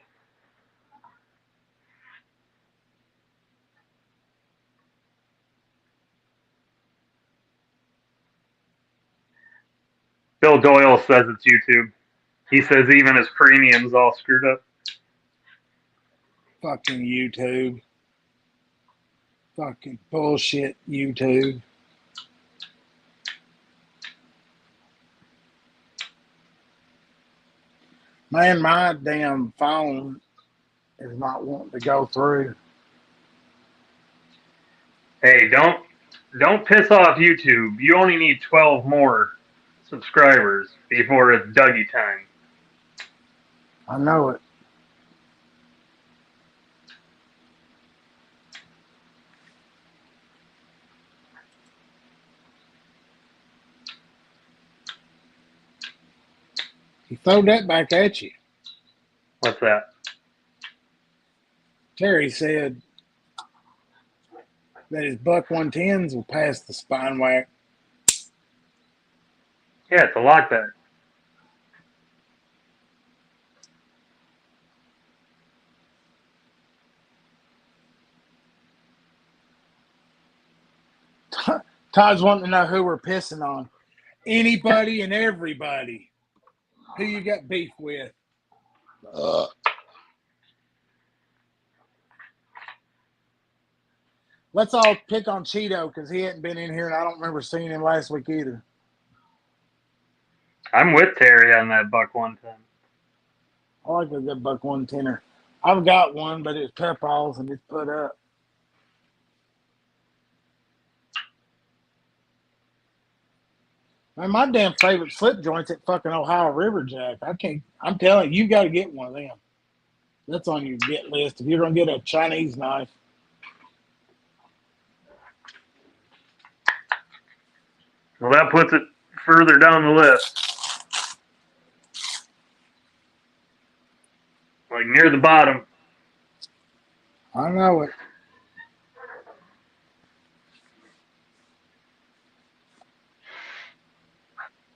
Bill Doyle says it's YouTube. He says even his premium's all screwed up. Fucking YouTube. Fucking bullshit YouTube. Man, my damn phone is not wanting to go through. Hey, don't piss off YouTube. You only need 12 more subscribers before it's Dougie time. I know it. He throwed that back at you. What's that? Terry said that his buck 110s will pass the spine whack. Yeah, it's a lockback. Todd's wanting to know who we're pissing on. Anybody and everybody. Who you got beef with? Let's all pick on Cheeto because he hadn't been in here and I don't remember seeing him last week either. I'm with Terry on that buck 110. I like a good buck 110er. I've got one, but it's Pepal's and it's put up. Man, my damn favorite slip joint's at fucking Ohio River Jack. I can't. I'm telling you, you got to get one of them. That's on your get list if you're gonna get a Chinese knife. Well, that puts it further down the list. Like near the bottom. I know it.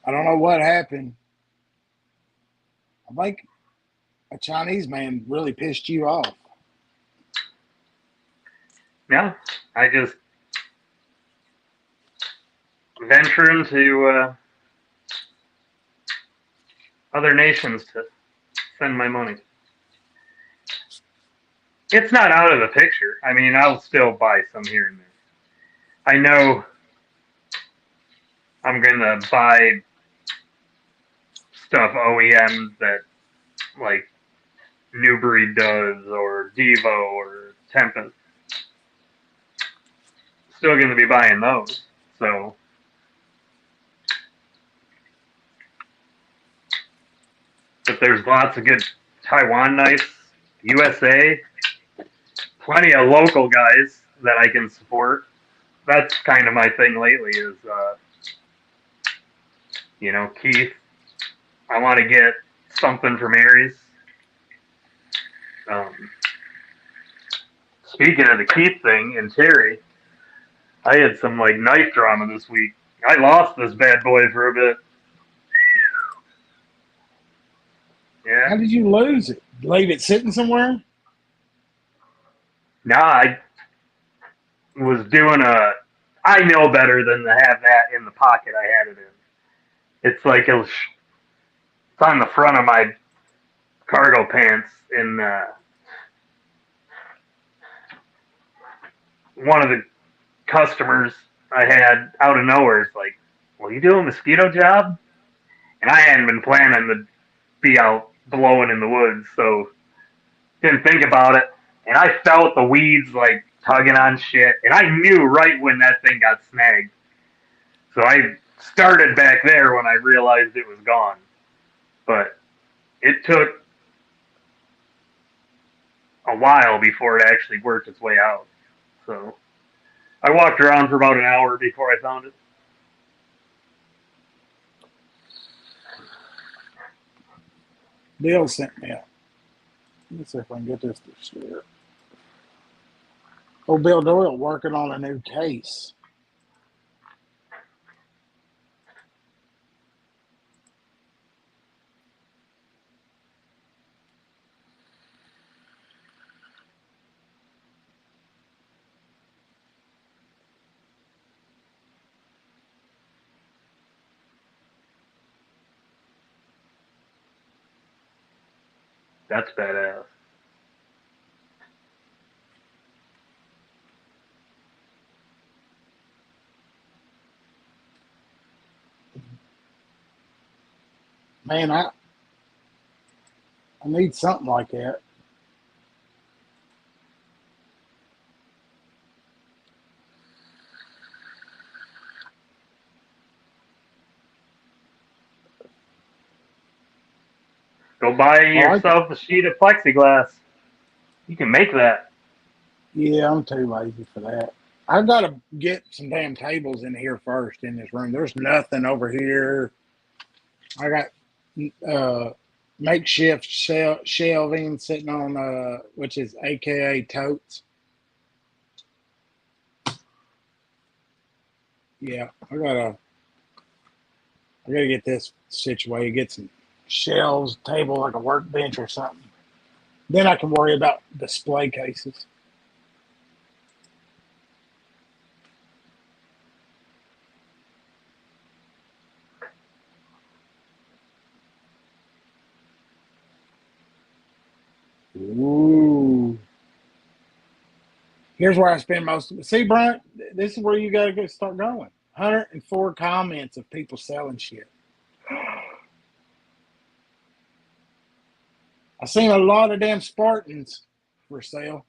I don't know what happened. I think a Chinese man really pissed you off. Yeah, I just venture into other nations to send my money. It's not out of the picture. I mean, I'll still buy some here and there. I know I'm gonna buy stuff OEM that like Newbury does or Devo or Tempest. Still gonna be buying those. So but there's lots of good Taiwan knives, USA, plenty of local guys that I can support. That's kind of my thing lately is, Keith, I want to get something from Aries. Um, Speaking of the Keith thing and Terry, I had some like knife drama this week. I lost this bad boy for a bit. How Yeah. did you lose it? Leave it sitting somewhere? Nah, I was doing a. I know better than to have that in the pocket I had it in. It's like it's on the front of my cargo pants, and one of the customers I had out of nowhere is like, "Will you do a mosquito job?" And I hadn't been planning to be out blowing in the woods, so didn't think about it. And I felt the weeds like tugging on shit, and I knew right when that thing got snagged. So I started back there when I realized it was gone. But it took a while before it actually worked its way out. So I walked around for about an hour before I found it. Bill sent me a. Let's see if I can get this to share. Oh, Bill Doyle working on a new case. That's badass. Man, I need something like that. Go buy I like it. yourself a sheet of plexiglass. You can make that. Yeah, I'm too lazy for that. I've got to get some damn tables in here first in this room. There's nothing over here. I got makeshift shelving sitting on, which is AKA totes. Yeah, I gotta get this situated, get some shelves, table, like a workbench or something. Then I can worry about display cases. Ooh. Here's where I spend most of it. See, Brian, this is where you got to start going. 104 comments of people selling shit. I seen a lot of damn Spartans for sale.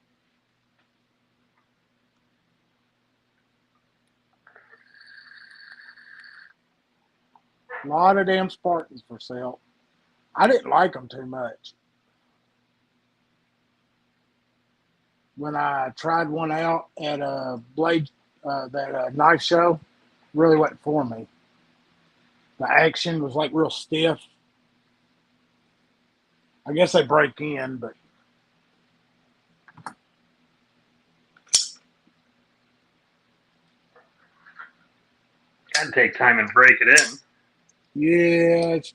A lot of damn Spartans for sale. I didn't like them too much. When I tried one out at a knife show, really wasn't for me. The action was like real stiff. I guess they break in, but Gotta take time and break it in. yeah, it's,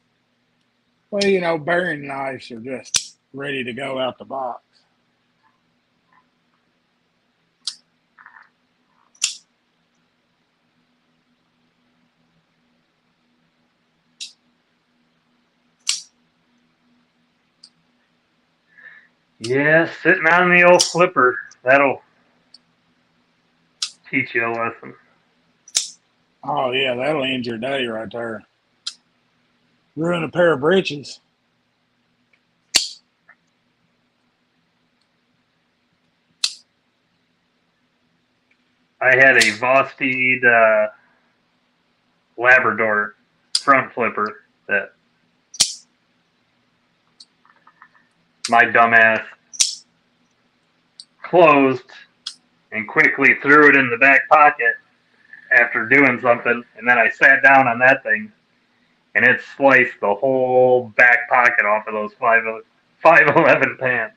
well, you know, bearing knives are just ready to go out the box. Yeah, sitting on the old flipper. That'll teach you a lesson. Oh yeah, that'll end your day right there. Ruin a pair of breeches. I had a Vosteed Labrador front flipper that my dumbass closed and quickly threw it in the back pocket after doing something, and then I sat down on that thing, and it sliced the whole back pocket off of those 511 pants.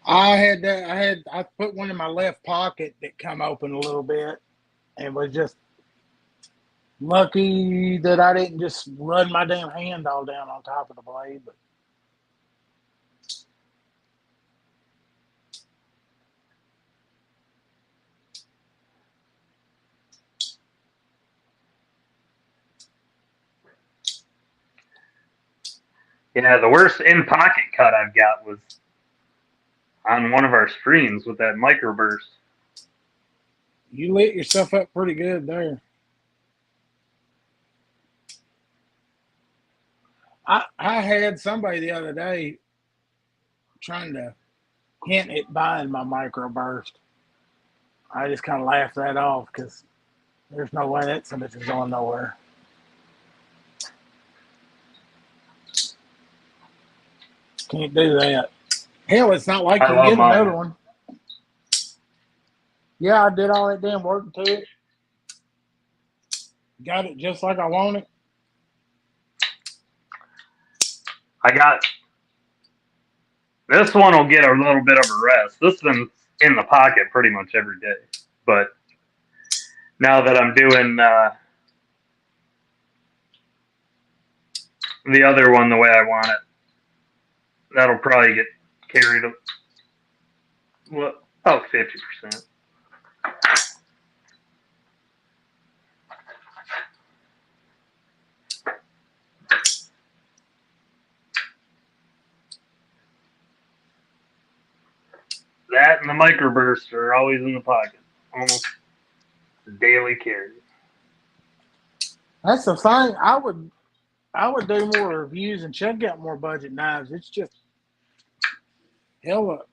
I put one in my left pocket that come open a little bit and was just lucky that I didn't just run my damn hand all down on top of the blade. But Yeah, the worst in-pocket cut I've got was on one of our streams with that microburst. you lit yourself up pretty good there. I had somebody the other day trying to hint at buying my microburst. I just kind of laughed that off because there's no way that somebody's going nowhere. Can't do that. Hell, it's not like I you can love get another mine. one. Yeah, I did all that damn work to it. Got it just like I want it. I got this one will get a little bit of a rest. This one's in the pocket pretty much every day. But now that I'm doing the other one the way I want it, that'll probably get carried about 50%. That and the microburst are always in the pocket, almost daily carry. That's the thing. I would do more reviews and check out more budget knives. It's just hell.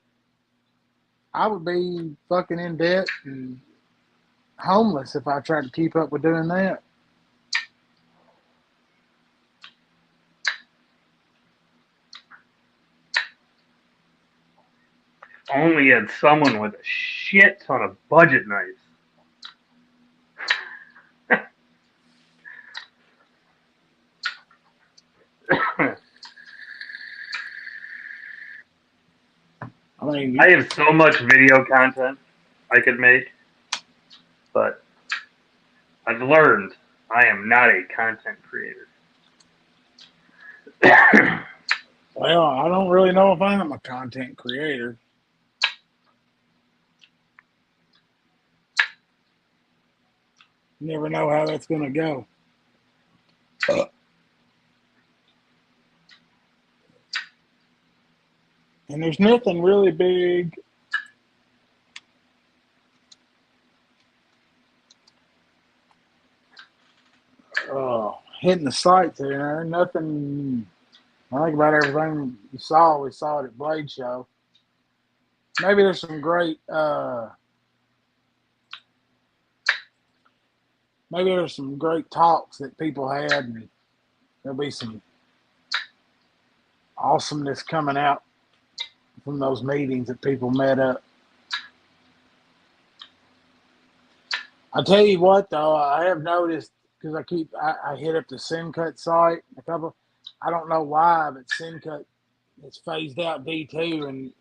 I would be fucking in debt and homeless if I tried to keep up with doing that. Only had someone with a shit ton of budget knives. mean, I have so much video content I could make, but I've learned I am not a content creator. well, I don't really know if I am a content creator. You never know how that's going to go. And there's nothing really big. Hitting the sights there. Nothing. I think about everything you saw. We saw it at Blade Show. Maybe there's some great. Maybe there's some great talks that people had, and there'll be some awesomeness coming out from those meetings that people met up. I tell you what, though, I have noticed because I hit up the SimCut site a couple. I don't know why, but SimCut has phased out D2, and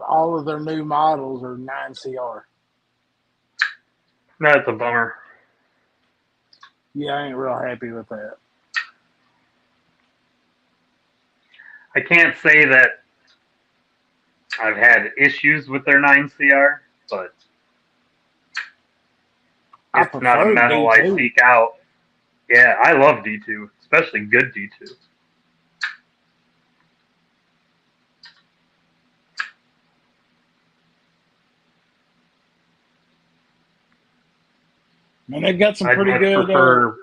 all of their new models are 9CR. That's a bummer. Yeah, I ain't real happy with that. I can't say that I've had issues with their 9CR, but I it's not a prefer metal I D2. seek out. Yeah, I love D2, especially good D2. And they've got some I'd pretty much good. prefer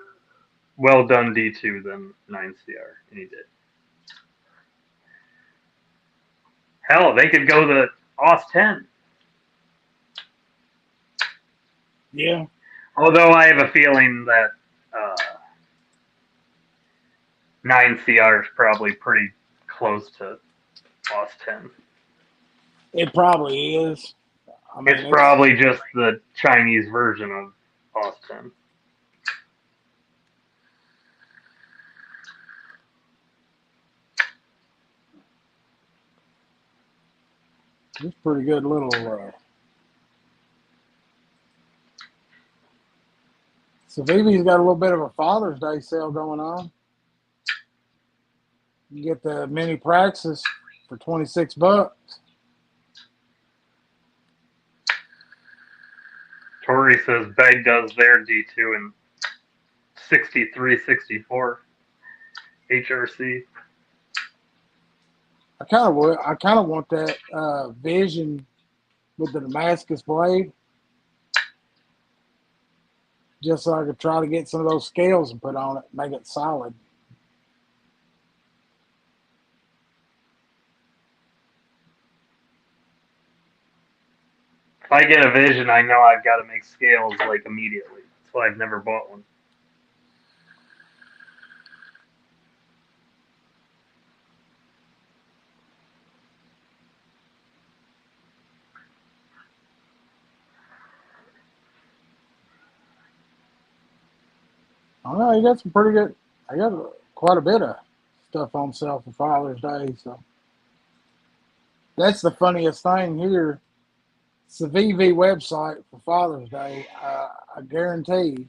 well done D2 than 9CR any day. Hell, they could go the AUS 10. Yeah. Although I have a feeling that 9CR is probably pretty close to AUS 10. It probably is. I mean, It's probably just the Chinese version of AUS 10. It's pretty good little. Civivi's got a little bit of a Father's Day sale going on. You get the mini Praxis for $26. Tori says Beg does their D2 in 6364 HRC. I kind of want that Vision with the Damascus blade, just so I could try to get some of those scales and put on it, make it solid. If I get a Vision, I know I've got to make scales like immediately. That's why I've never bought one. I don't know, you got some pretty good. I got quite a bit of stuff on sale for Father's Day, so that's the funniest thing here. It's the VV website for Father's Day. I guarantee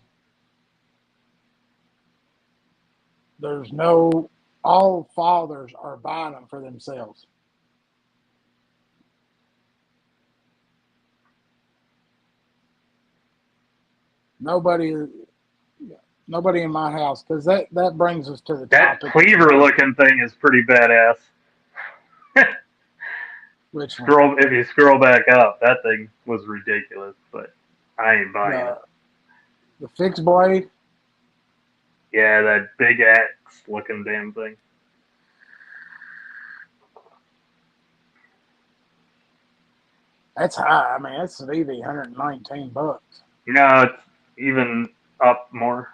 there's no. All fathers are buying them for themselves. Nobody in my house, because that brings us to the That topic. cleaver looking thing is pretty badass. Which one? If you scroll back up, that thing was ridiculous, but I ain't buying it. The fixed blade. Yeah, that big axe looking damn thing. That's high. I mean, that's an EV, $119. You know, it's even up more.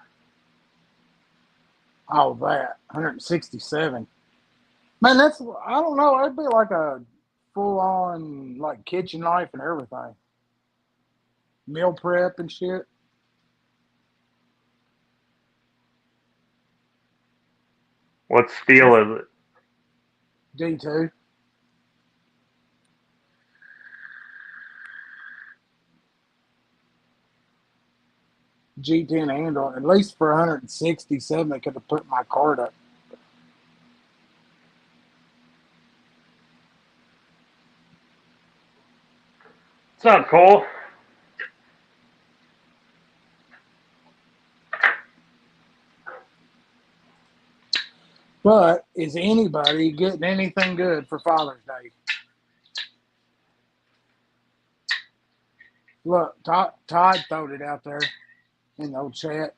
Oh, that 167. Man, that's I don't know. That'd be like a full on like kitchen knife and everything, meal prep and shit. What steel is it? D2. G10 handle. At least for 167, they could have put my card up. What's up, Cole? But is anybody getting anything good for Father's Day? Look, Todd throwed it out there in the old chat.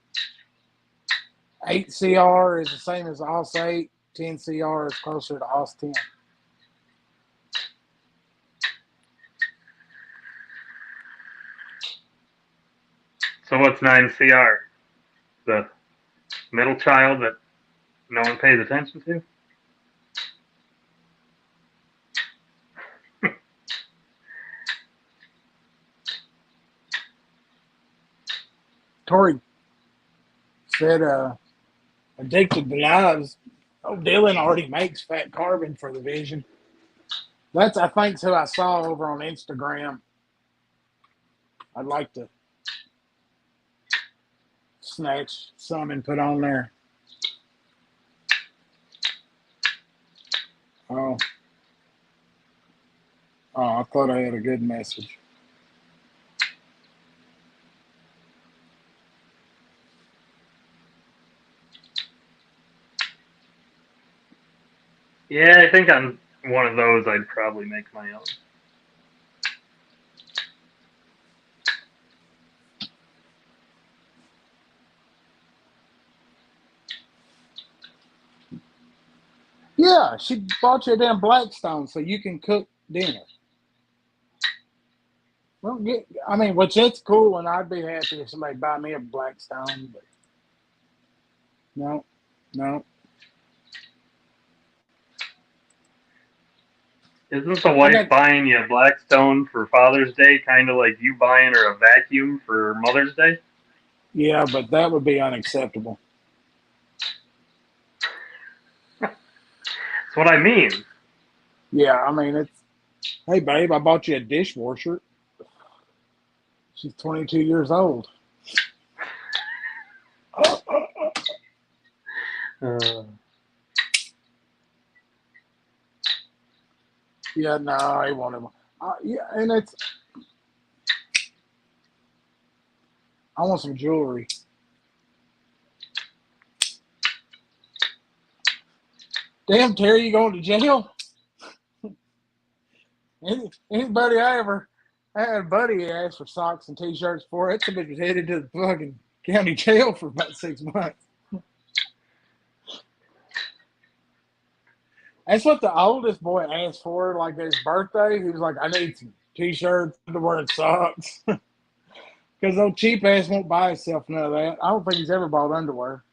8 CR is the same as OS 8. 10 CR is closer to OS 10. So what's 9 CR? The middle child that no one pays attention to? Tori said, Addicted to Knives. Oh, Dylan already makes fat carbon for the Vision. That's, I think, who I saw over on Instagram. I'd like to snatch some and put on there. Oh, I thought I had a good message. Yeah, I think on one of those I'd probably make my own. Yeah, she bought you a damn Blackstone so you can cook dinner. Well, which it's cool, and I'd be happy if somebody buy me a Blackstone, but no. Isn't the wife buying you a Blackstone for Father's Day kind of like you buying her a vacuum for Mother's Day? Yeah, but that would be unacceptable. That's what I mean. Yeah, I mean, it's, hey, babe, I bought you a dishwasher. She's 22 years old. Yeah, no, I want him. Yeah, and it's, I want some jewelry. Damn, Terry, you going to jail? Anybody I ever had a buddy ask for socks and T-shirts for, it's a bitch was headed to the fucking county jail for about 6 months. That's what the oldest boy asked for, like his birthday. He was like, I need some T-shirts, underwear, and socks. Because old cheap ass won't buy himself none of that. I don't think he's ever bought underwear.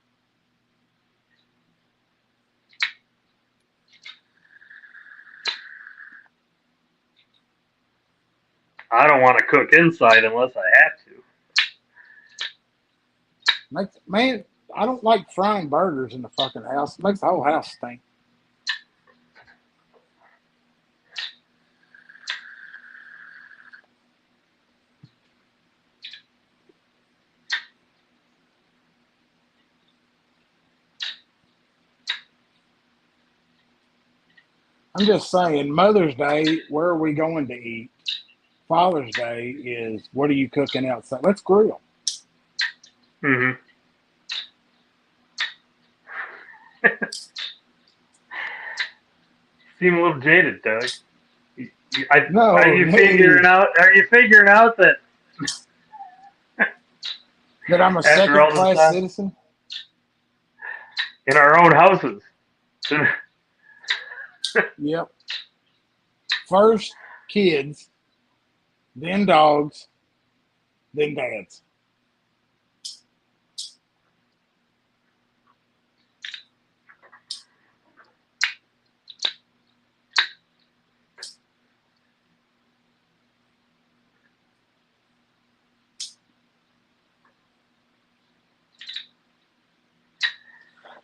I don't want to cook inside unless I have to. Man, I don't like frying burgers in the fucking house. It makes the whole house stink. I'm just saying, Mother's Day, where are we going to eat? Father's Day is, what are you cooking outside? Let's grill. Mm-hmm. Seem a little jaded, Doug. Are you figuring out that that I'm a second-class citizen in our own houses? Yep. First kids, then dogs, then dads.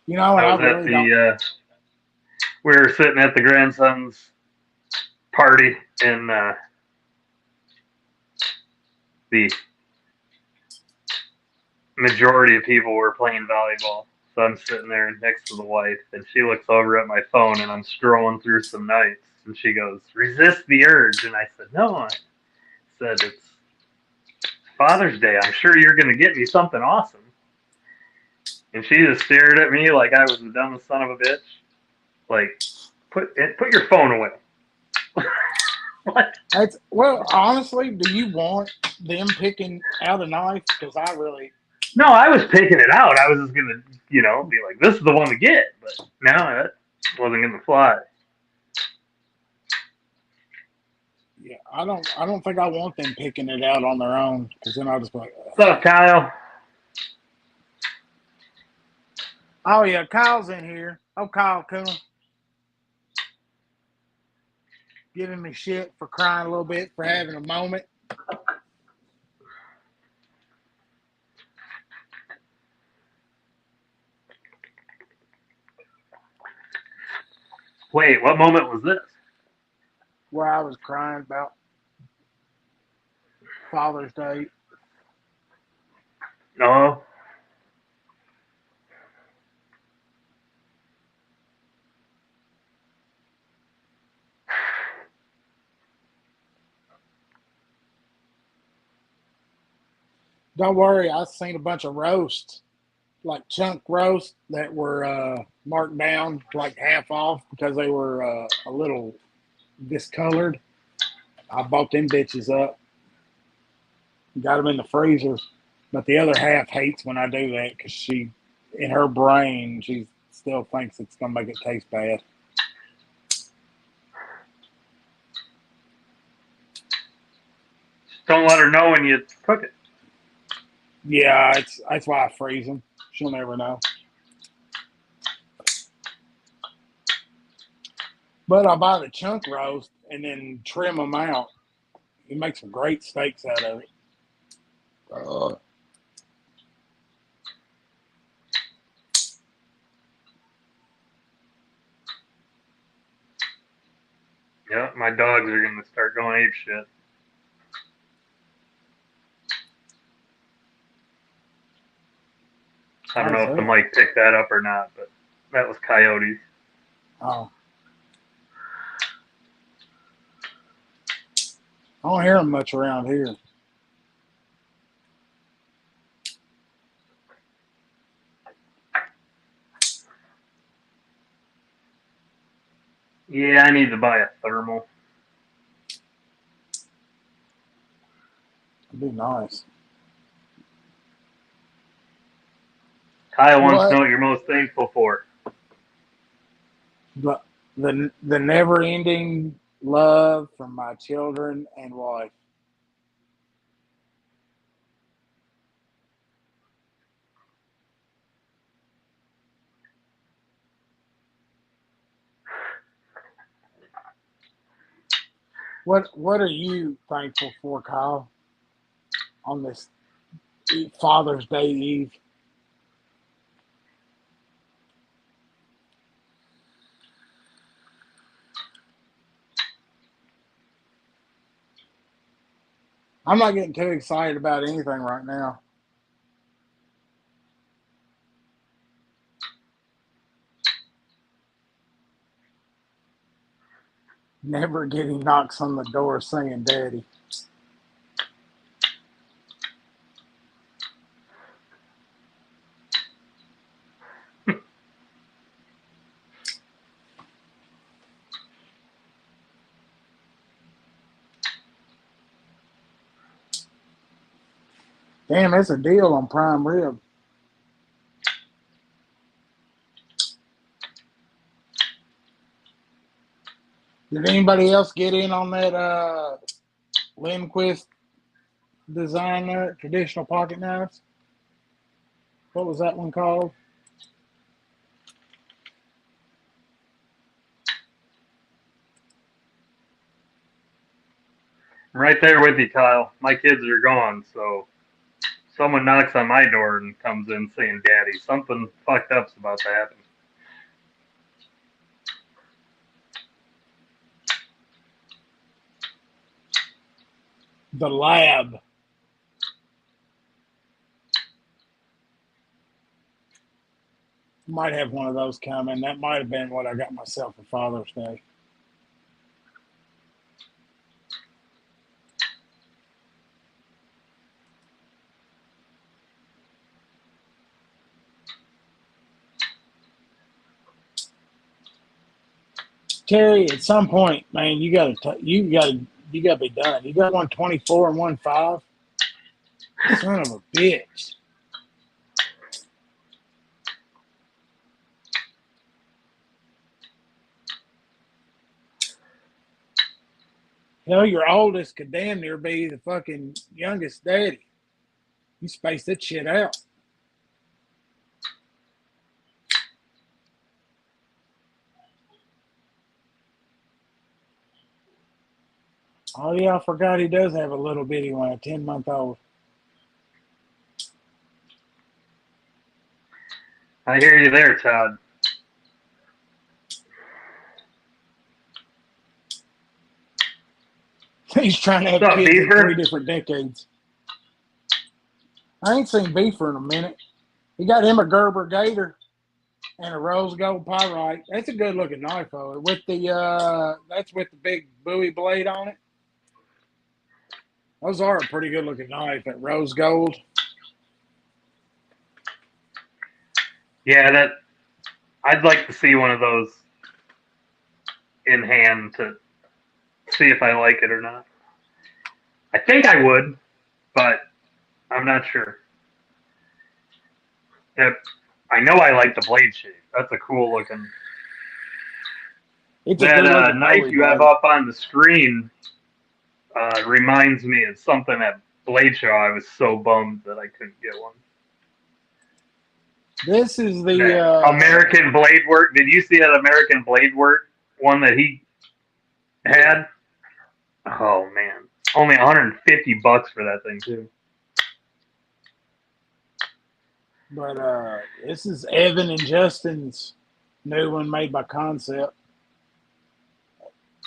You know, I was at the we were sitting at the grandson's party in the majority of people were playing volleyball. So I'm sitting there next to the wife, and she looks over at my phone, and I'm scrolling through some nights, and she goes, "Resist the urge," and I said, "No," I said, "It's Father's Day. I'm sure you're going to get me something awesome." And she just stared at me like I was the dumbest son of a bitch. Like, put your phone away. What? Well, honestly, do you want them picking out a knife? Because I really, No, I was picking it out. I was just gonna, be like, "This is the one to get." But no, that wasn't gonna fly. yeah, I don't think I want them picking it out on their own. Because then I'll just be like, ugh. What's up, Kyle? Oh yeah, Kyle's in here. Oh, Kyle, cool. Giving me shit for crying a little bit for having a moment. Wait, what moment was this? Where I was crying about Father's Day. No. Don't worry, I seen a bunch of roasts, like chunk roasts that were marked down like half off because they were a little discolored. I bought them bitches up, got them in the freezer. But the other half hates when I do that because in her brain, she still thinks it's gonna make it taste bad. Just don't let her know when you cook it. Yeah, that's why I freeze them. She'll never know. But I buy the chunk roast and then trim them out. You make some great steaks out of it. Yeah, my dogs are gonna start going ape shit. I don't How's know if the that? mic picked that up or not, but that was coyotes. Oh, I don't hear them much around here. Yeah, I need to buy a thermal. It'd be nice. Kyle wants to know What? what you're most thankful for. But the never ending love from my children and wife. What are you thankful for, Kyle, on this Father's Day Eve? I'm not getting too excited about anything right now. Never getting knocks on the door saying daddy. Damn, that's a deal on prime rib. Did anybody else get in on that Lindquist design there, traditional pocket knives? What was that one called? I'm right there with you, Kyle. My kids are gone, so someone knocks on my door and comes in saying "Daddy." Something fucked up's about to happen. The Lab. Might have one of those coming. That might have been what I got myself for Father's Day. Terry, at some point, man, you gotta be done. You got 124 and 1.5. Son of a bitch. Hell, your oldest could damn near be the fucking youngest daddy. You space that shit out. Oh yeah, I forgot he does have a little bitty one, a 10-month-old. I hear you there, Todd. He's trying to have What's up, kids in 3 Beaver? different decades. I ain't seen Beaver in a minute. He got him a Gerber Gator and a rose gold pyrite. That's a good looking knife, though. With the that's with the big Bowie blade on it. Those are a pretty good looking knife. That rose gold. Yeah, I'd like to see one of those in hand to see if I like it or not. I think I would, but I'm not sure. Yep. I know I like the blade shape. That's a cool looking. It's a That good looking knife Bowie you have blade. up on the screen reminds me of something at Blade Show. I was so bummed that I couldn't get one. This is the That American Blade Work. Did you see that American Blade Work one that he had? Oh man, only $150 for that thing too. But this is Evan and Justin's new one made by Concept.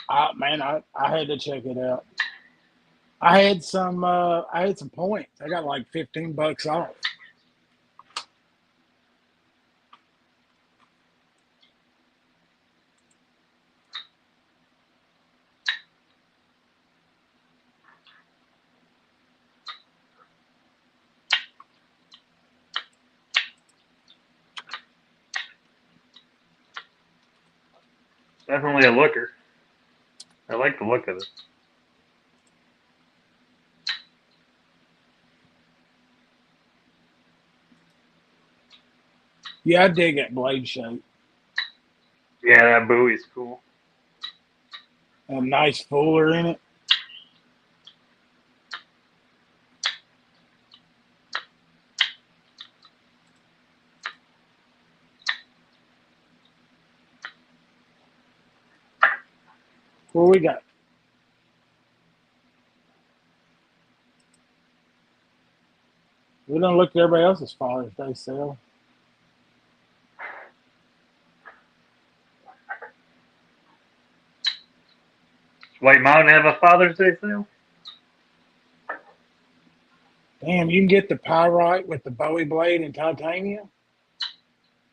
I had to check it out. I had some points. I got like $15 off. Definitely a looker. I like the look of it. Yeah, I dig that blade shape. Yeah, that Bowie's cool. A nice fuller in it. What we got? We don't look at everybody else's Father's Day sale. White Mountain have a Father's Day sale? Damn, you can get the pyrite with the Bowie blade and titanium,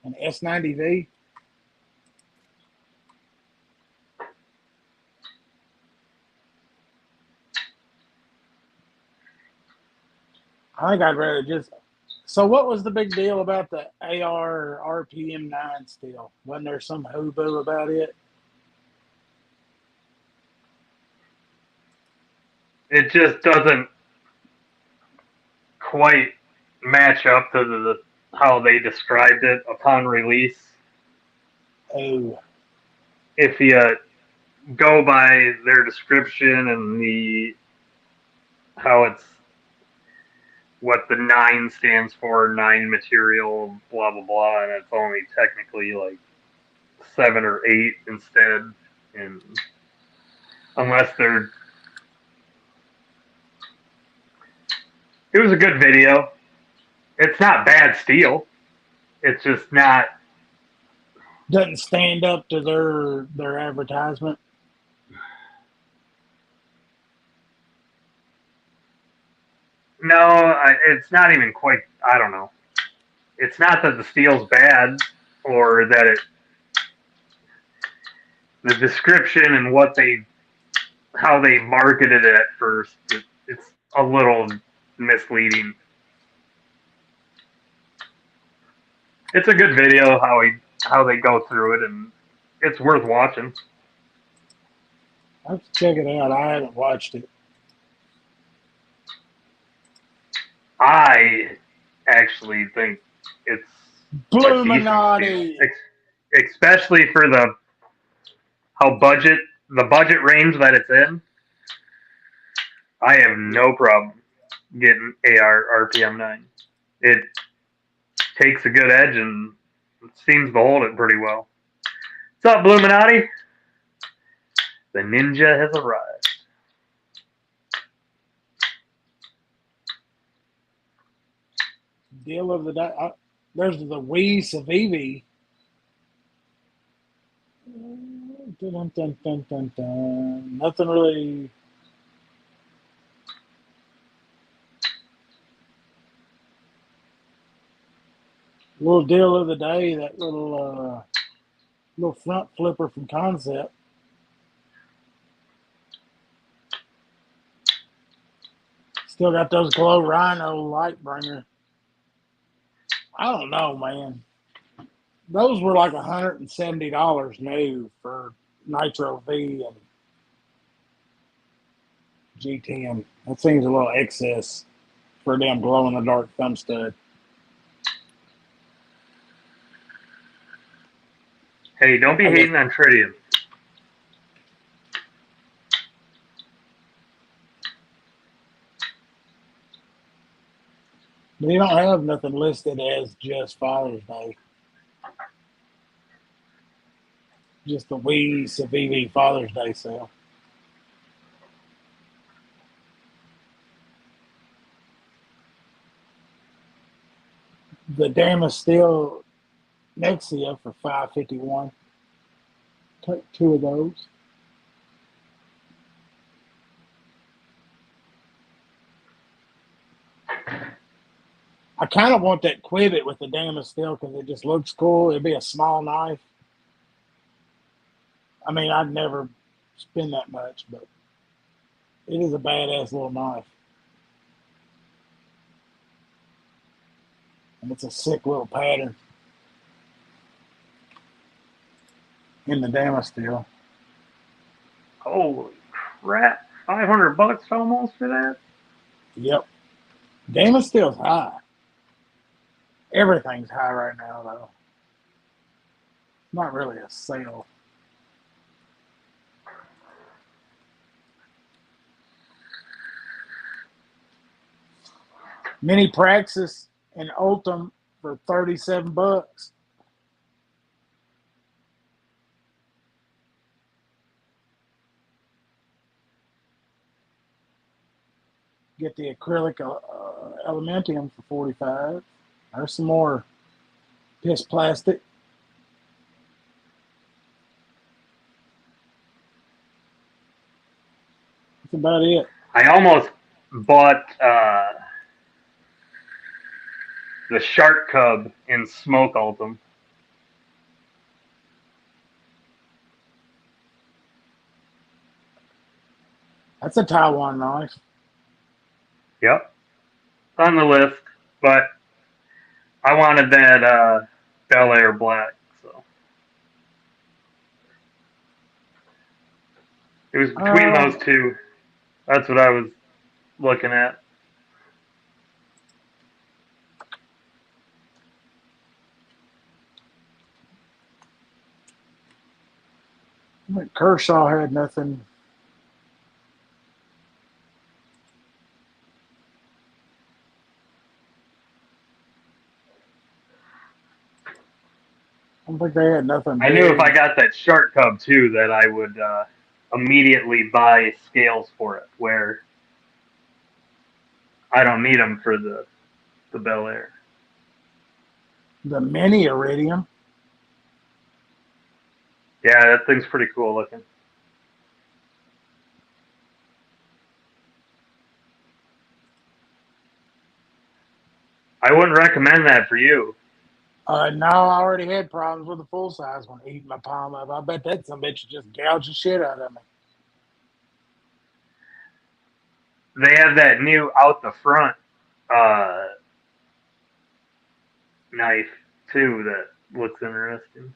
an S90V. I think I'd rather just. So, what was the big deal about the AR RPM9 still? Wasn't there some hooboo about it? It just doesn't quite match up to the how they described it upon release. Oh, If you go by their description and the how it's what the 9 stands for, 9 material, blah blah blah, and it's only technically like 7 or 8 instead, and unless they're, it was a good video. It's not bad steel. It's just not. doesn't stand up to their advertisement. No, it's not even quite. I don't know. It's not that the steel's bad. or that the description and how they marketed it at first, it's a little misleading. It's a good video how they go through it, and it's worth watching. I have to check it out. I haven't watched it. I actually think it's a decent steal, Bluminati. especially for the budget range that it's in. I have no problem getting AR RPM 9. It takes a good edge and seems to hold it pretty well. What's up, Bluminati? The ninja has arrived. Deal of the day. There's the Wii Civivi. Dun, dun, dun, dun, dun. Nothing really. Little deal of the day. That little front flipper from Concept. Still got those Glow Rhino light bringer. I don't know, man. Those were like $170 new for Nitro V and G10. That seems a little excess for a damn glow in the dark thumb stud. Hey, don't be hating on Tritium. But you don't have nothing listed as just Father's Day. Just the Wii Civivi Father's Day sale. The Damas Steel Nexia for $551. Take two of those. I kind of want that Quivet with the Damas Steel because it just looks cool. It'd be a small knife. I mean, I'd never spend that much, but it is a badass little knife. And it's a sick little pattern in the Damas Steel. Holy crap! $500 almost for that. Yep. Damas Steel's high. Everything's high right now, though. Not really a sale. Mini Praxis and Ultim for $37. Get the acrylic Elementium for $45. There's some more piss plastic. That's about it. I almost bought the Shark Cub in Smoke Ultim. That's a Taiwan knife. Yep. It's on the list, but I wanted that Bel Air Black, so it was between those two. That's what I was looking at. Kershaw had nothing. I don't think they had nothing. I knew if I got that Shark Cub too, that I would immediately buy scales for it, where I don't need them for the Bel Air. The Mini Iridium. Yeah, that thing's pretty cool looking. I wouldn't recommend that for you. No, I already had problems with the full size one eating my palm up. I bet that some bitch just gouged the shit out of me. They have that new out the front uh, knife too that looks interesting.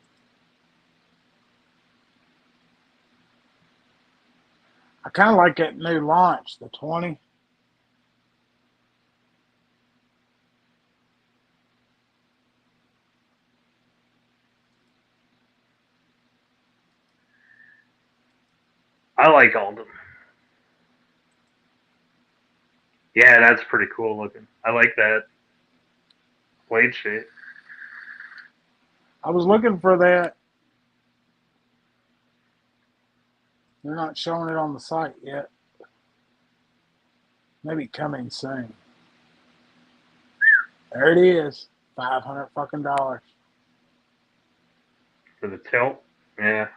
I kind of like that new launch, the 20. I like all of them. Yeah, that's pretty cool looking. I like that blade shape. I was looking for that. They're not showing it on the site yet. Maybe coming soon. There it is. $500 fucking dollars. For the tilt. Yeah.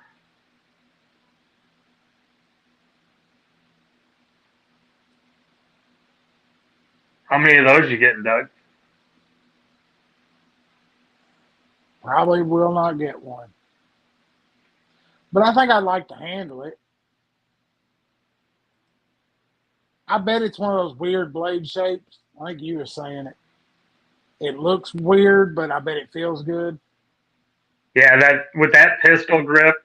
How many of those you getting, Doug? Probably will not get one. But I think I'd like to handle it. I bet it's one of those weird blade shapes. I think you were saying it. It looks weird, but I bet it feels good. Yeah, that with that pistol grip,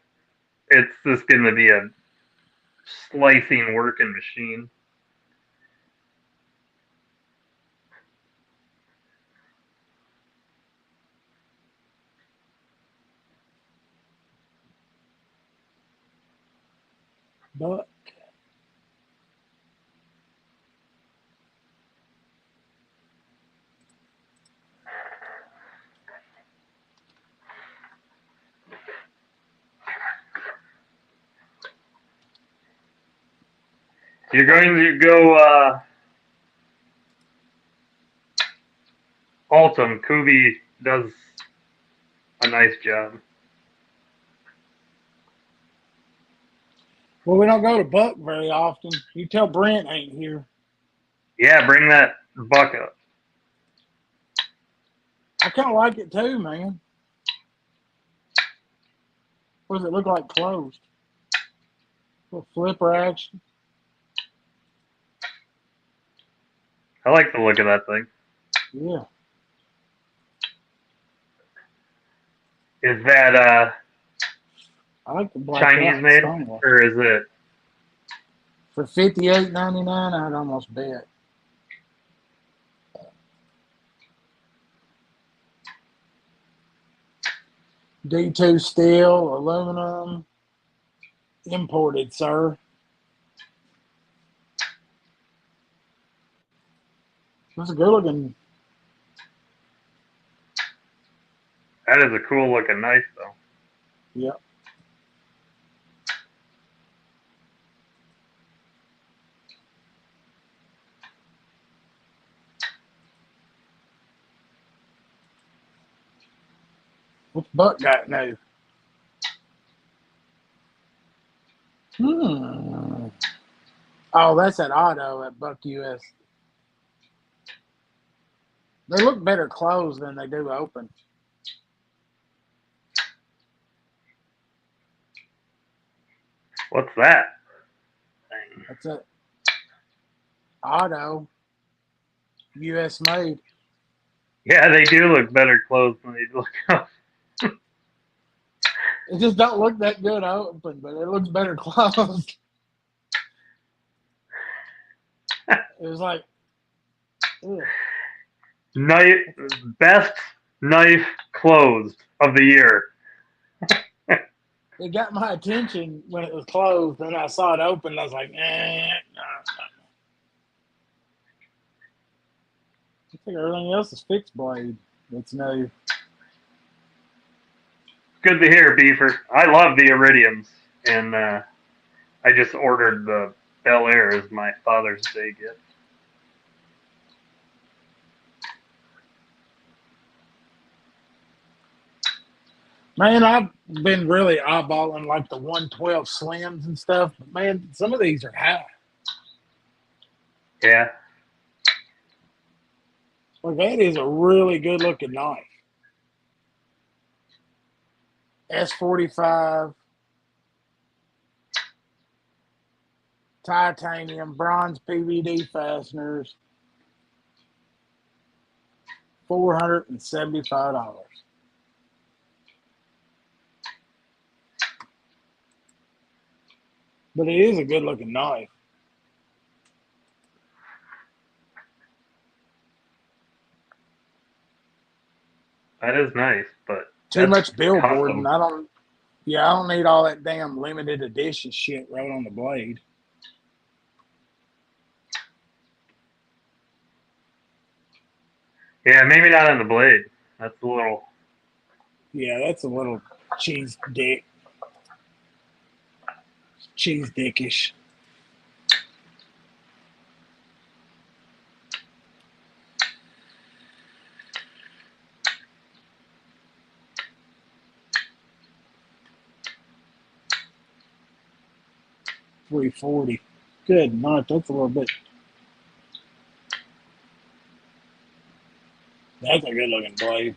it's just going to be a slicing working machine. But You're going to go Altum. Kubi does a nice job. well, we don't go to Buck very often. You tell Brent ain't here. Yeah, bring that buck up. I kind of like it too, man. What does it look like closed? Little flipper action. I like the look of that thing. Yeah. Is that I like the black Chinese out made, stonewall. or is it? For $58.99, I'd almost bet. D2 steel, aluminum, imported, sir. That's a good looking. That is a cool looking knife, though. Yep. What's Buck got now? Oh, that's at Auto at Buck US. They look better closed than they do open. What's that? That's it. Auto, US made. Yeah, they do look better closed than they look up. It just don't look that good open, but it looks better closed. It was like, ugh. Knife, best knife closed of the year. It got my attention when it was closed, and I saw it open. And I was like, no. I think everything else is fixed blade. It's new. Good to hear, Beefer. I love the Iridiums, and I just ordered the Bel Air as my Father's Day gift. Man, I've been really eyeballing like the 112 slims and stuff. But man, some of these are high. Yeah. Like that is a really good looking knife. S45, titanium, bronze PVD fasteners, $475. But it is a good looking knife. That is nice, but Too that's much billboard, and custom. I don't. Yeah, I don't need all that damn limited edition shit right on the blade. Yeah, maybe not on the blade. That's a little. Yeah, that's a little cheese dickish. $340. Good night. That's a little bit. That's a good looking blade.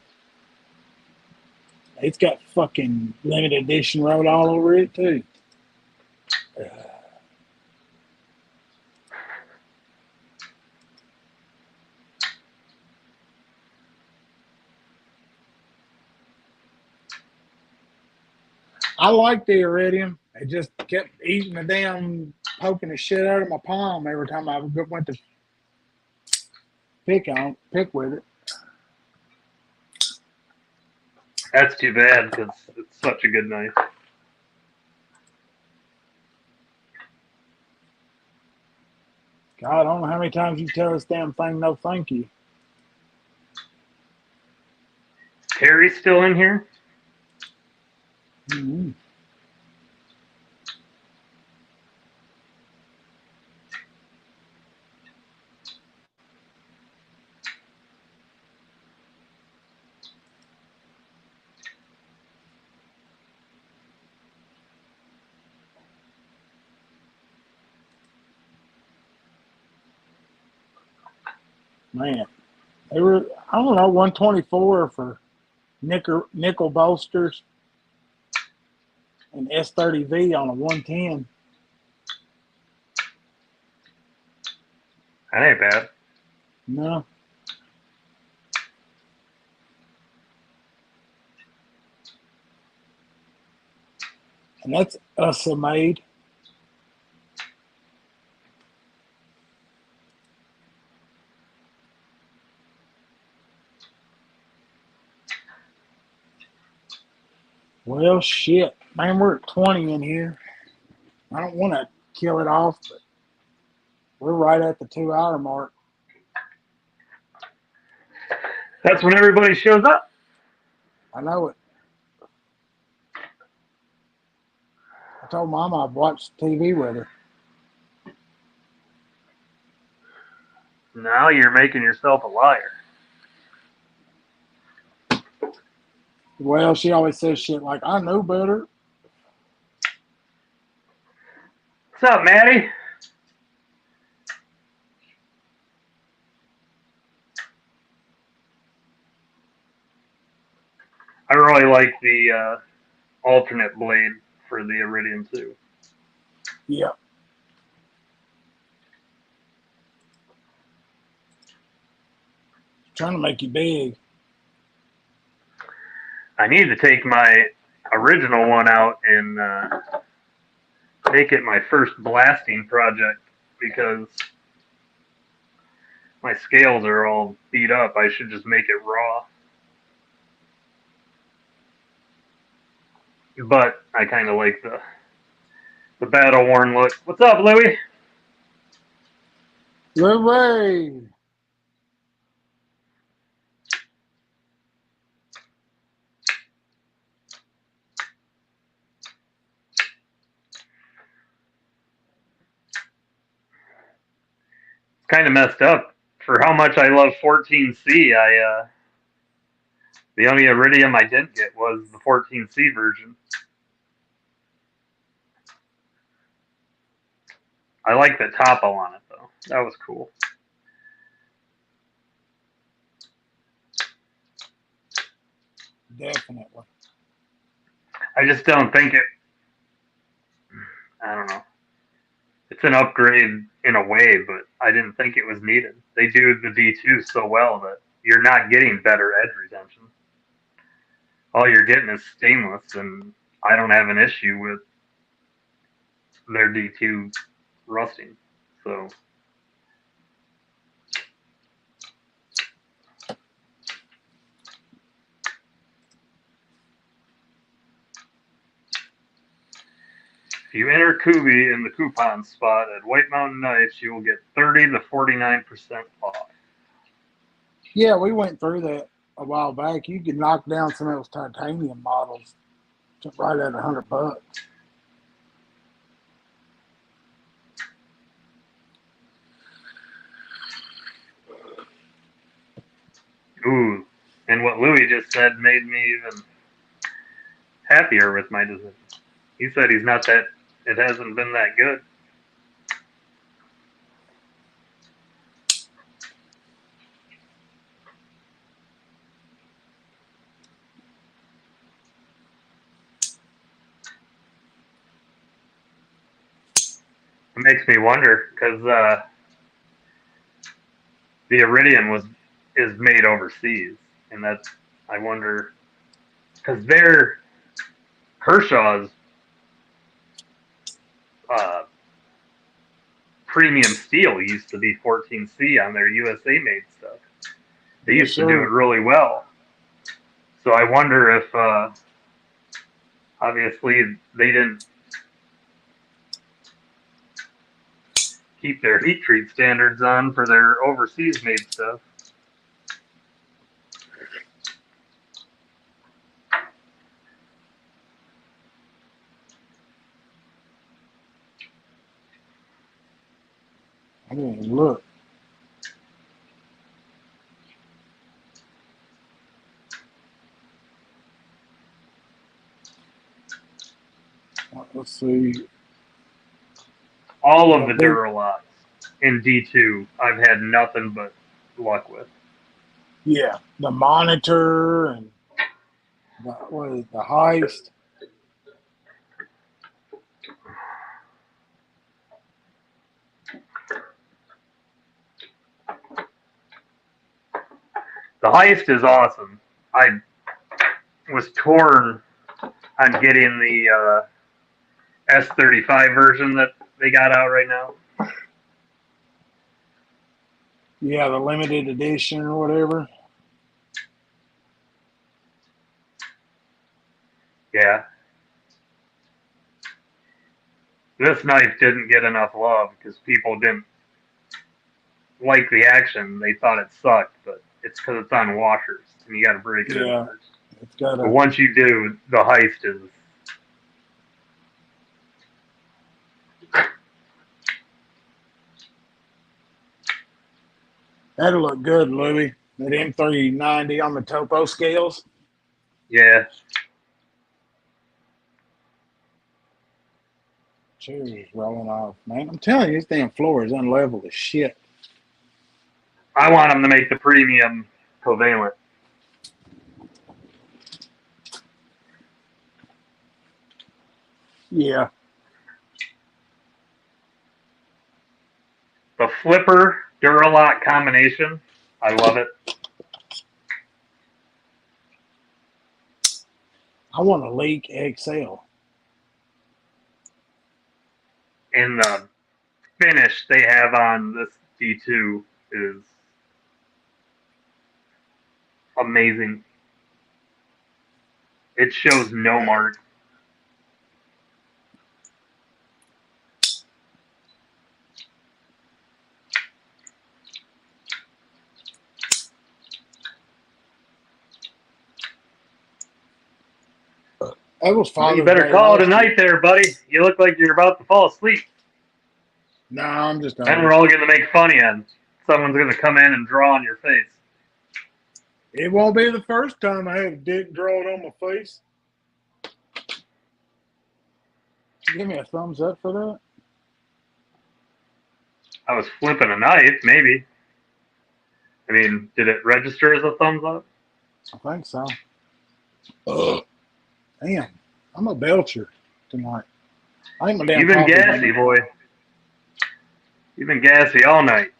It's got fucking limited edition wrote all over it too. I like the iridium. It just kept eating the damn, poking the shit out of my palm every time I went to pick with it. That's too bad because it's such a good knife. God, I don't know how many times you tell this damn thing no thank you. Terry's still in here? Mm-hmm. Man, they were, I don't know, 124 for nickel bolsters and S30V on a 110. That ain't bad. No. And that's USA made. Well, shit. Man, we're at 20 in here. I don't want to kill it off, but we're right at the 2 hour mark. That's when everybody shows up. I know it. I told Mama I'd watch TV with her. Now you're making yourself a liar. Well, she always says shit like, I know better. What's up, Maddie? I really like the alternate blade for the Iridium too. Yeah. Trying to make you big. I need to take my original one out and make it my first blasting project because my scales are all beat up. I should just make it raw. But I kind of like the battle worn look. What's up, Louie? Louie! Kind of messed up for how much I love 14C. The only Iridium I didn't get was the 14C version. I like the topo on it though. That was cool. Definitely. I just don't think it. I don't know. It's an upgrade in a way, but I didn't think it was needed. They do the D2 so well that you're not getting better edge retention. All you're getting is stainless, and I don't have an issue with their D2 rusting. So if you enter Kubi in the coupon spot at White Mountain Knives, you will get 30 to 49% off. Yeah, we went through that a while back. You could knock down some of those titanium models right at $100. Ooh, and what Louis just said made me even happier with my decision. He said he's not that. It hasn't been that good. It makes me wonder because the Iridium is made overseas, and that's I wonder because their Kershaw's premium steel used to be 14C on their USA made stuff. They used to do it really well. So I wonder if obviously they didn't keep their heat treat standards on for their overseas made stuff. I didn't even look. Let's see. All of the Duralots in D2, I've had nothing but luck with. Yeah, the Monitor and what is it, the Heist. The Heist is awesome. I was torn on getting the S35 version that they got out right now. Yeah, the limited edition or whatever. Yeah. This knife didn't get enough love because people didn't like the action. They thought it sucked, but it's because it's on washers and you got to break it in first. It's got But once you do, the Heist is. That'll look good, Louis. That M390 on the topo scales. Yeah. Cheers, rolling off, man. I'm telling you, this damn floor is unlevel as shit. I want them to make the premium covalent. Yeah. The flipper Duralock combination, I love it. I want a Leak XL. And the finish they have on this D2 is amazing. It shows no mark. That was Father's You better Day call it a last night year. there, buddy. You look like you're about to fall asleep. No, I'm just Then we're all going to make fun of you, and someone's going to come in and draw on your face. It won't be the first time I had a dick drawn on my face. Give me a thumbs up for that. I was flipping a knife, maybe. I mean, did it register as a thumbs up? I think so. Damn. I'm a belcher tonight. I ain't my damn You've been coffee. gassy, boy. You've been gassy all night.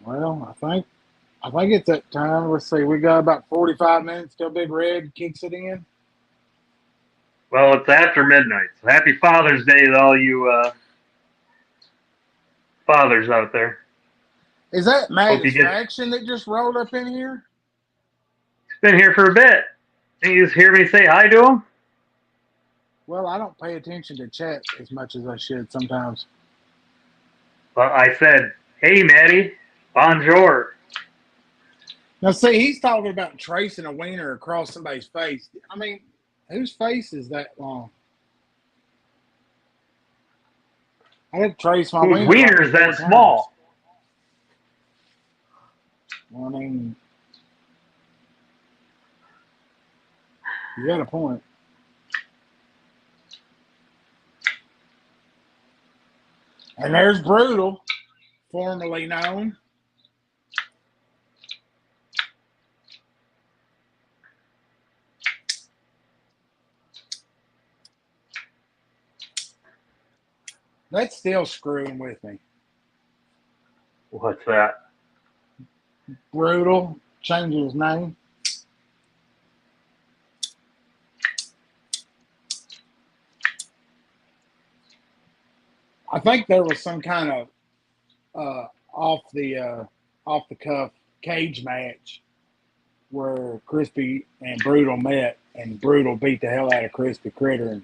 Well, I think it's that time. Let's see. We got about 45 minutes till Big Red kicks it in. Well, it's after midnight. So happy Father's Day to all you fathers out there. Is that Hope you get. Faction that just rolled up in here? It's been here for a bit. Didn't you just hear me say hi to him? Well, I don't pay attention to chat as much as I should sometimes. Well, I said, hey, Maddie. Bonjour. Now, see, he's talking about tracing a wiener across somebody's face. I mean, whose face is that long? I had to trace my Whose wiener. wiener is that small? Well, I mean, you got a point. And there's Brutal, formerly known. That's still screwing with me. What's that? Brutal, changing his name. I think there was some kind of off the cuff cage match where Crispy and Brutal met, and Brutal beat the hell out of Crispy Critter. And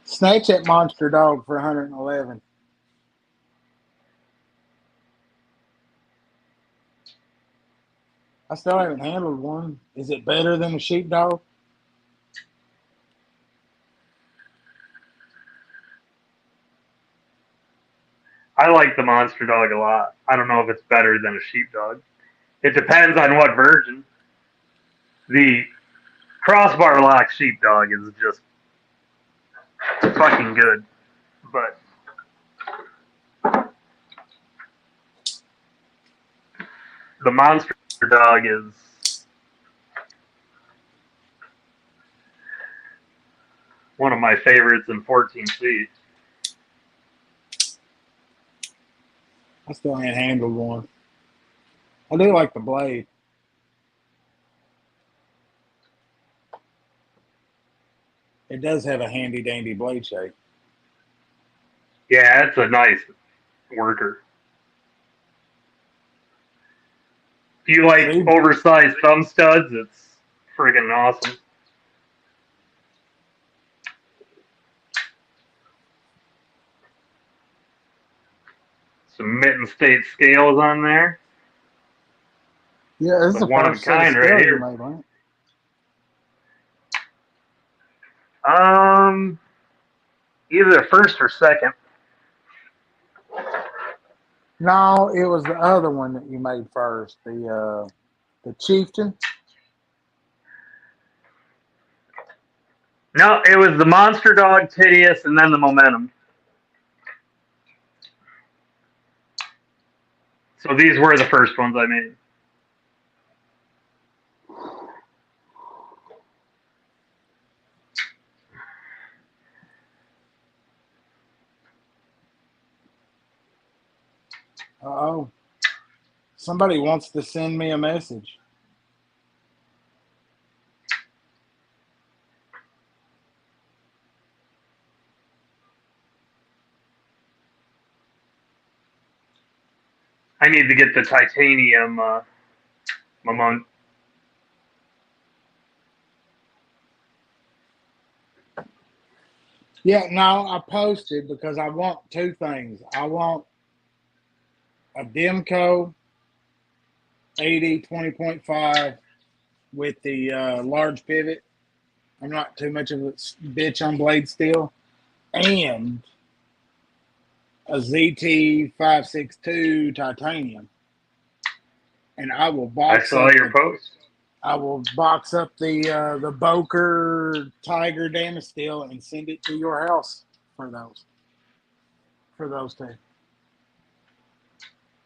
snatch that monster dog for 111. I still haven't handled one. Is it better than a sheepdog? I like the monster dog a lot. I don't know if it's better than a sheepdog. It depends on what version. The crossbar lock sheepdog is just fucking good. But the monster dog is one of my favorites in 14C. I still ain't handled one. I do like the blade. It does have a handy dandy blade shape. Yeah, it's a nice worker. If you like oversized thumb studs, it's friggin' awesome. Some mitten state scales on there. Yeah, this is the one of a first set of kind right scales here. you made, right? Either first or second. No, it was the other one that you made first, the Chieftain. No, it was the monster dog, Tidius, and then the momentum. So these were the first ones I made. Uh-oh. Somebody wants to send me a message. I need to get the titanium moment. Yeah, no, I posted because I want two things. I want a Demco 80 20.5 with the large pivot. I'm not too much of a bitch on blade steel. And a ZT 562 titanium. And I will box I saw up your post. I will box up the Boker Tiger Damasteel and send it to your house for those two.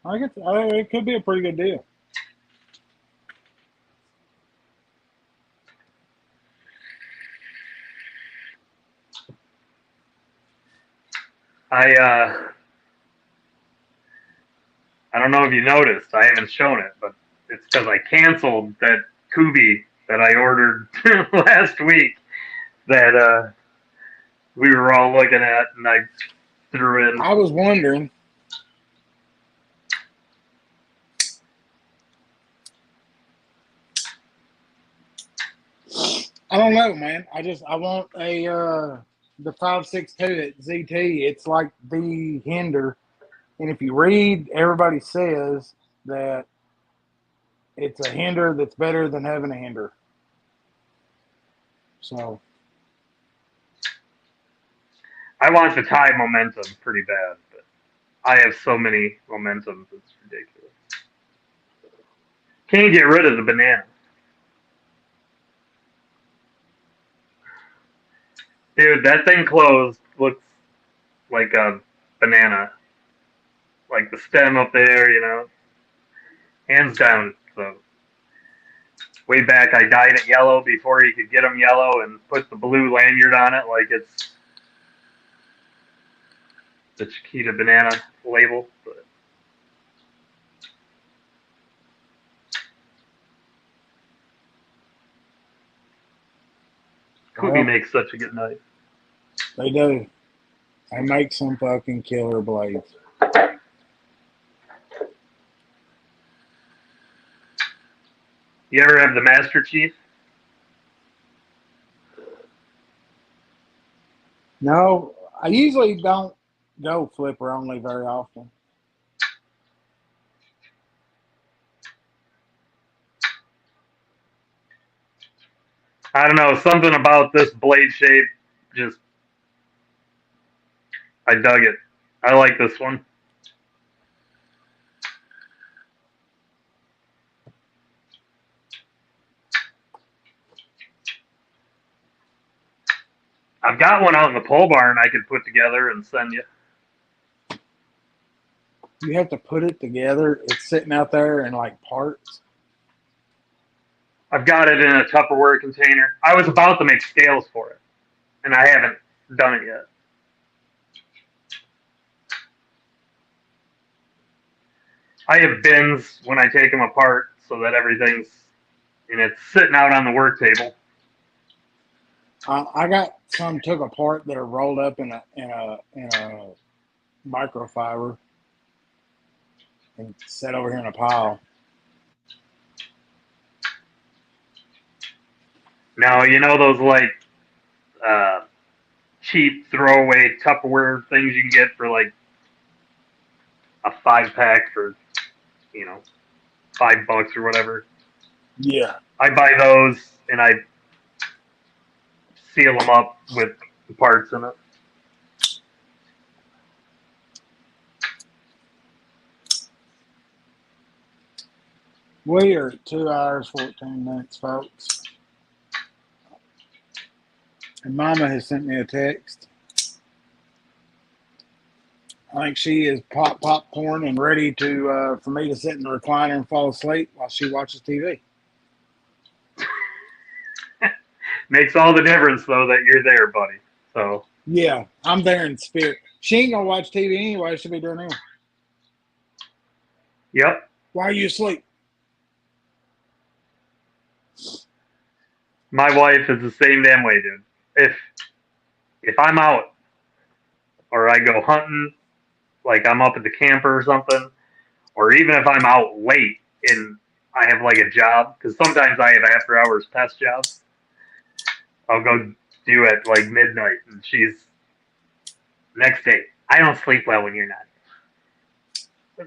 It could be a pretty good deal. I don't know if you noticed. I haven't shown it, but it's because I canceled that Kubi that I ordered last week that we were all looking at, and I threw in. I was wondering. I don't know, man. I want the 5.62 at ZT. It's like the Hinder, and if you read, everybody says that it's a Hinder that's better than having a Hinder. So I want the tie momentum pretty bad, but I have so many momentums, it's ridiculous. Can't get rid of the banana. Dude, that thing closed looks like a banana. Like the stem up there, you know. Hands down. So way back, I dyed it yellow before you could get them yellow and put the blue lanyard on it like it's the Chiquita banana label. But Kubi makes such a good knife. They do. They make some fucking killer blades. You ever have the Master Chief? No, I usually don't go flipper only very often. I don't know, something about this blade shape just I dug it. I like this one. I've got one out in the pole barn I could put together and send you. You have to put it together. It's sitting out there in like parts. I've got it in a Tupperware container. I was about to make scales for it, and I haven't done it yet. I have bins when I take them apart so that everything's, and it's sitting out on the work table. I got some took apart that are rolled up in a microfiber and set over here in a pile. Now, you know those like cheap throwaway Tupperware things you can get for like a 5-pack for, $5 or whatever. Yeah. I buy those and I seal them up with the parts in it. We are at 2 hours, 14 minutes, folks. And Mama has sent me a text. I think she is popcorn and ready to for me to sit in the recliner and fall asleep while she watches TV. Makes all the difference, though, that you're there, buddy. So yeah, I'm there in spirit. She ain't gonna watch TV anyway. She'll be doing it. Yep. Why are you asleep? My wife is the same damn way, dude. If I'm out or I go hunting, like I'm up at the camper or something, or even if I'm out late and I have like a job, because sometimes I have after hours pest jobs, I'll go do it like midnight, and she's next day. I don't sleep well when you're not.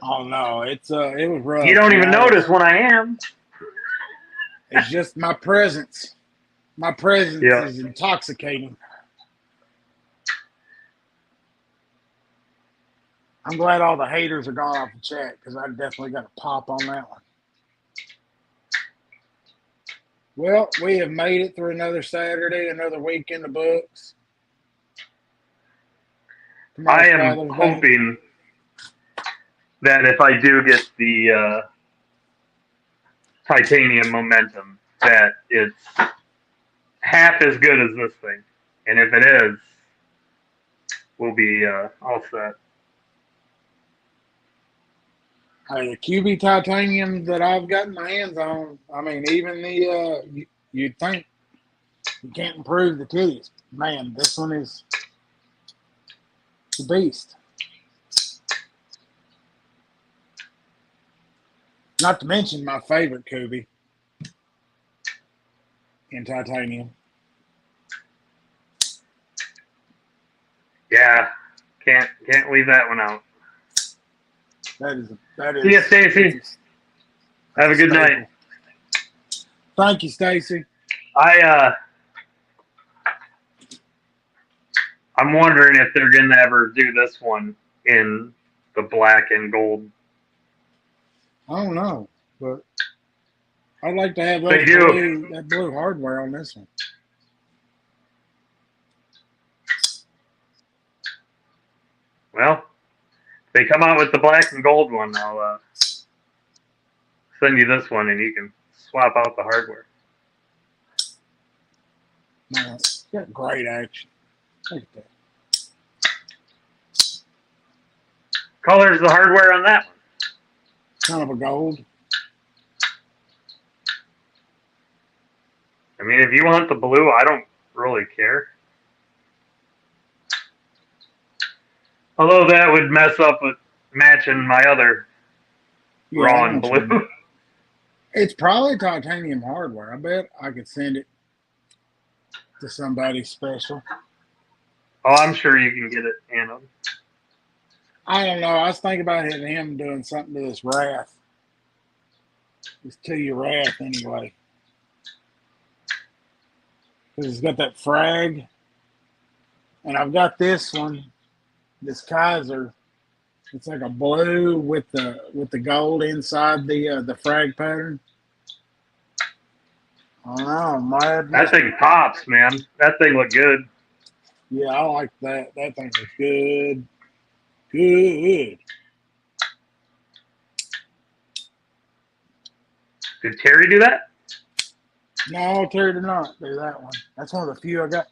Oh no, it was rough. You don't even notice when I am. It's just my presence. My presence is intoxicating. I'm glad all the haters are gone off the chat because I definitely got a pop on that one. Well, we have made it through another Saturday, another week in the books. I Tomorrow's am Father's Day. hoping that if I do get the titanium momentum, that it's half as good as this thing. And if it is, we'll be all set. The QB titanium that I've gotten my hands on, I mean, even the you'd think you can't improve the titties. Man, this one is the beast. Not to mention my favorite Kubi in titanium. Yeah, can't leave that one out. That is. See you, Stacy. Have a good night. Thank you, Stacy. I'm wondering if they're gonna ever do this one in the black and gold. I don't know, but I'd like to have They do. that blue hardware on this one. Well, if they come out with the black and gold one, I'll send you this one and you can swap out the hardware. Man, it's got great action. Look at that. Color's the hardware on that one? Kind of a gold. I mean, if you want the blue, I don't really care. Although that would mess up with matching my other raw and blue. It's probably titanium hardware. I bet I could send it to somebody special. Oh, I'm sure you can get it handled. I don't know. I was thinking about him doing something to this Wrath. This 2U Wrath, anyway. Because it's got that frag. And I've got this one, this Kaiser. It's like a blue with the gold inside the frag pattern. I don't know, man. That thing pops, man. That thing looked good. Yeah, I like that. That thing was good. Good. Did Terry do that? No, Terry did not do that one. That's one of the few I got.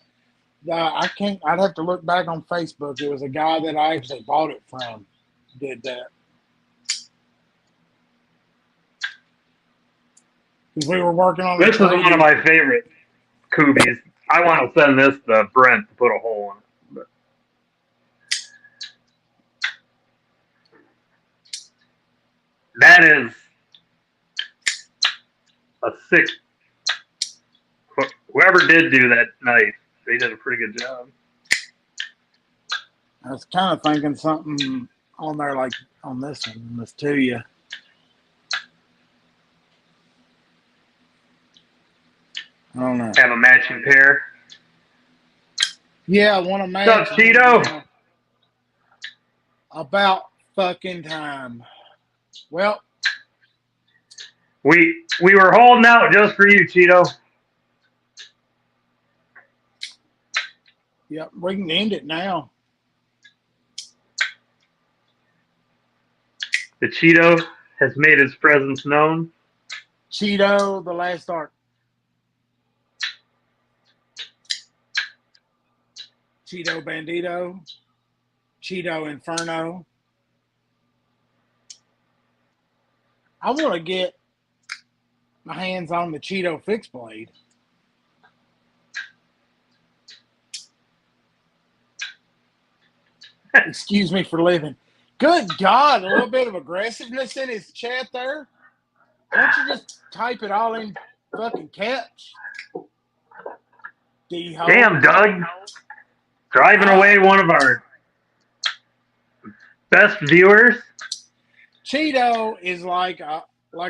I can't. I'd have to look back on Facebook. It was a guy that I actually bought it from. Did that. Because we were working on this is one of my favorite Kubis. I want to send this to Brent to put a hole in it. But. That is a 6. Whoever did do that knife, they did a pretty good job. I was kind of thinking something on there like on this one, this 2U. I don't know. Have a matching pair. Yeah, I want to match. What's up, Cheeto? About fucking time. Well, we were holding out just for you, Cheeto. Yep, we can end it now. The Cheeto has made his presence known. Cheeto, the last arc. Cheeto Bandito. Cheeto Inferno. I want to get my hands on the Cheeto fixed blade. Excuse me for living. Good God, a little bit of aggressiveness in his chat there. Why don't you just type it all in fucking caps? Damn, Doug. Driving away one of our best viewers. Cheeto is like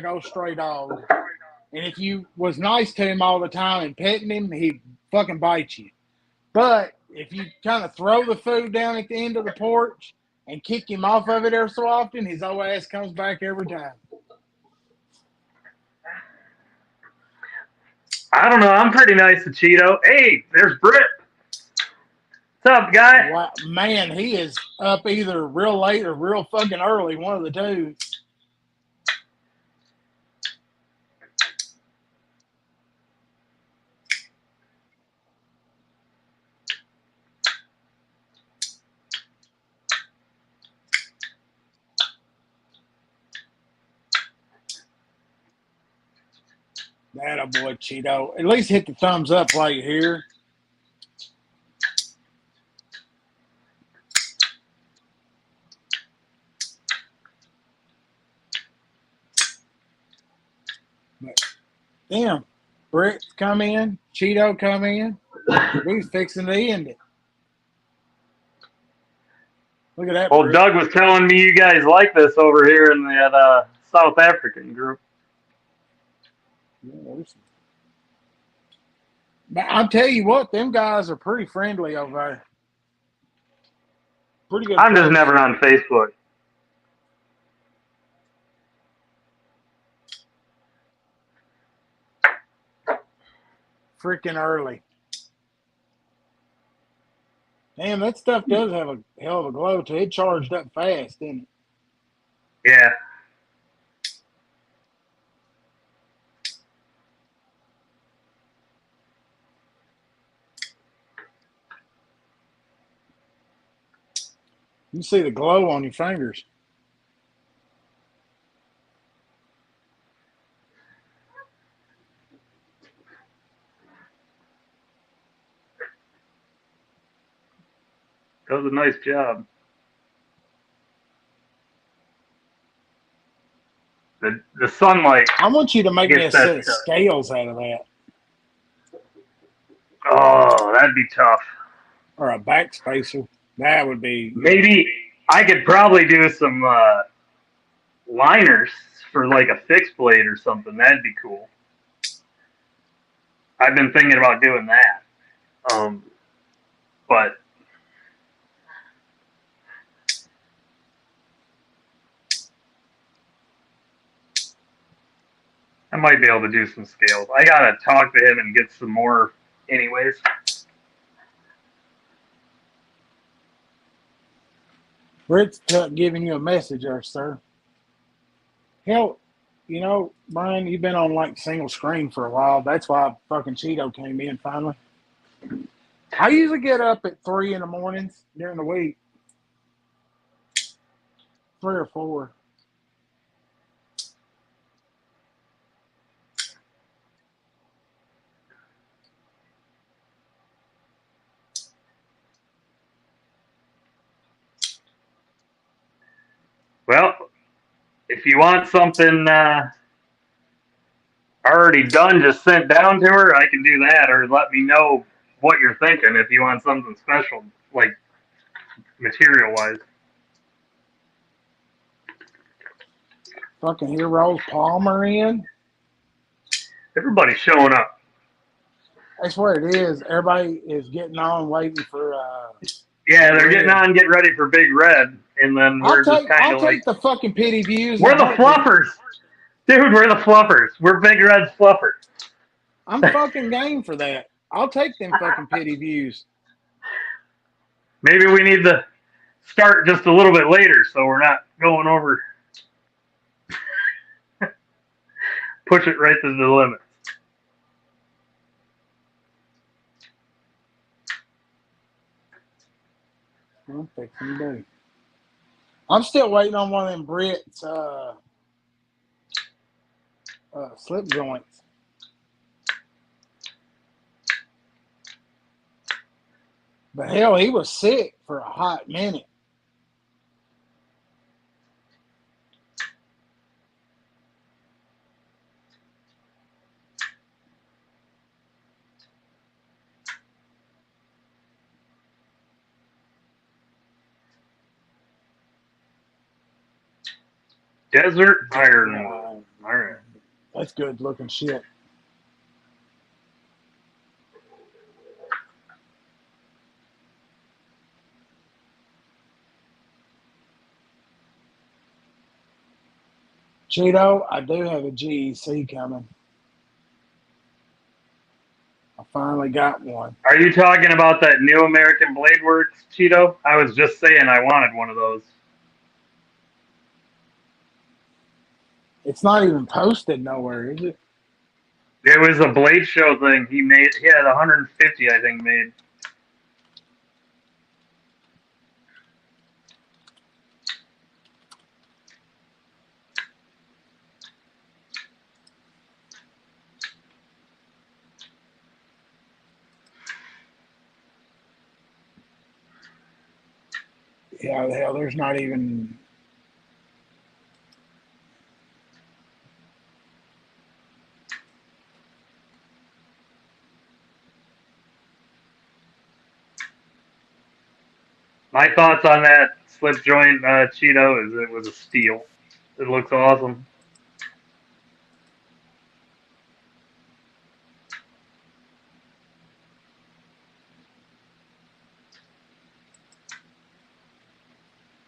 old stray dog. And if you was nice to him all the time and petting him, he'd fucking bite you. But if you kind of throw the food down at the end of the porch and kick him off of it every so often, his old ass comes back every time. I don't know. I'm pretty nice to Cheeto. Hey, there's Britt. What's up, guy? Wow, man, he is up either real late or real fucking early. One of the two. That a boy, Cheeto. At least hit the thumbs up while you're here. But, damn, Britt come in, Cheeto come in. We was fixing to end it. Look at that, Well, Britt. Doug was telling me you guys like this over here in that South African group. Yeah, but I'll tell you what, them guys are pretty friendly over there. Pretty good I'm just place. never on Facebook. Freaking early. Damn, that stuff does have a hell of a glow to it. It charged up fast, didn't it? Yeah. You see the glow on your fingers. Does a nice job. The sunlight I want you to make me a gets that set of scales out of that. Oh, that'd be tough. Or a backspacer. That would be. Maybe I could probably do some liners for like a fixed blade or something. That'd be cool. I've been thinking about doing that. But I might be able to do some scales. I gotta talk to him and get some more anyways. Britt's giving you a message there, sir. Hell, you know, Brian, you've been on like single screen for a while. That's why fucking Cheeto came in finally. I usually get up at 3 in the mornings during the week. 3 or 4. Well, if you want something already done, just sent down to her, I can do that, or let me know what you're thinking if you want something special, like material wise. Fucking here rolls Palmer in. Everybody's showing up. That's what it is. Everybody is getting on, waiting for. Yeah, they're getting on, getting ready for Big Red, and then we're just kind I'll of like, take the fucking pity views. we're the fluffers, dude. We're the fluffers. We're Big Red's fluffers. I'm fucking game for that. I'll take them fucking pity views. Maybe we need to start just a little bit later, so we're not going over. Push it right to the limit. I'm fixing to do. I'm still waiting on one of them Brits slip joints. But hell, he was sick for a hot minute. Desert iron. All right. That's good looking shit. Cheeto, I do have a GEC coming. finally got one. Are you talking about that new American Blade Works Cheeto? I was just saying I wanted one of those. It's not even posted nowhere, is it? It was a Blade Show thing. He had 150, I think, made. Yeah, hell, there's not even. My thoughts on that slip joint Cheeto is it was a steal. It looks awesome.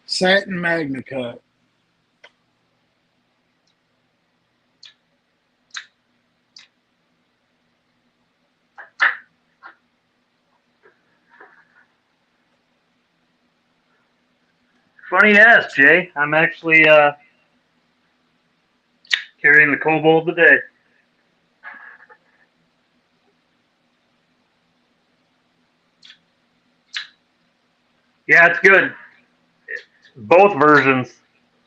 Satin Magna Cut. Funny to ask, Jay. I'm actually carrying the Kobold today. Yeah, it's good. Both versions.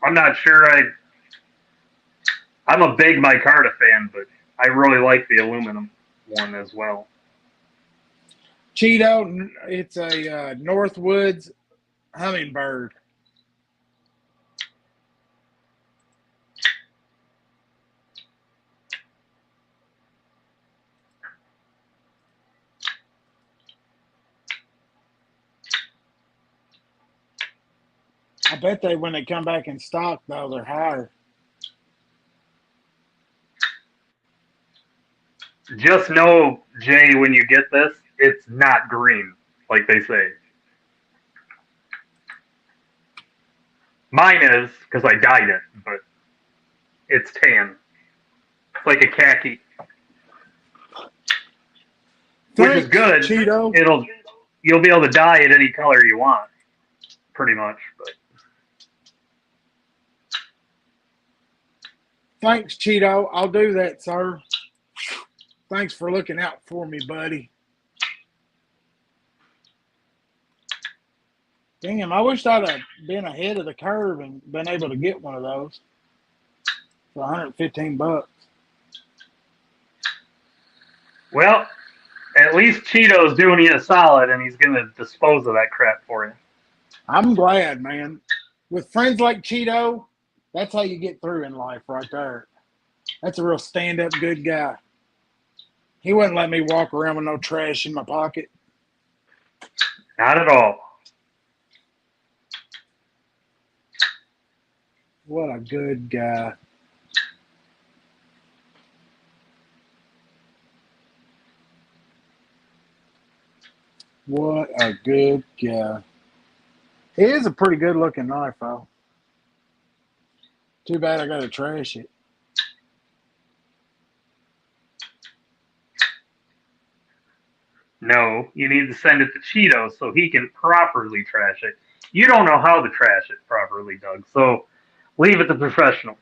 I'm not sure. I'm a big micarta fan, but I really like the aluminum one as well. Cheeto, it's a Northwoods Hummingbird. I bet when they come back in stock, though, they're higher. Just know, Jay, when you get this, it's not green, like they say. Mine is, because I dyed it, but it's tan. It's like a khaki. Which is good. Cheeto. You'll be able to dye it any color you want, pretty much. But Thanks, Cheeto. I'll do that, sir. Thanks for looking out for me, buddy. Damn, I wish I'd have been ahead of the curve and been able to get one of those for $115. well, at least Cheeto's doing you a solid, and he's going to dispose of that crap for you. I'm glad, man. With friends like Cheeto, that's how you get through in life right there. That's a real stand-up good guy. He wouldn't let me walk around with no trash in my pocket. Not at all. What a good guy. What a good guy. He is a pretty good looking knife, though. Too bad I got to trash it. No, you need to send it to Cheeto so he can properly trash it. You don't know how to trash it properly, Doug, so leave it to professionals.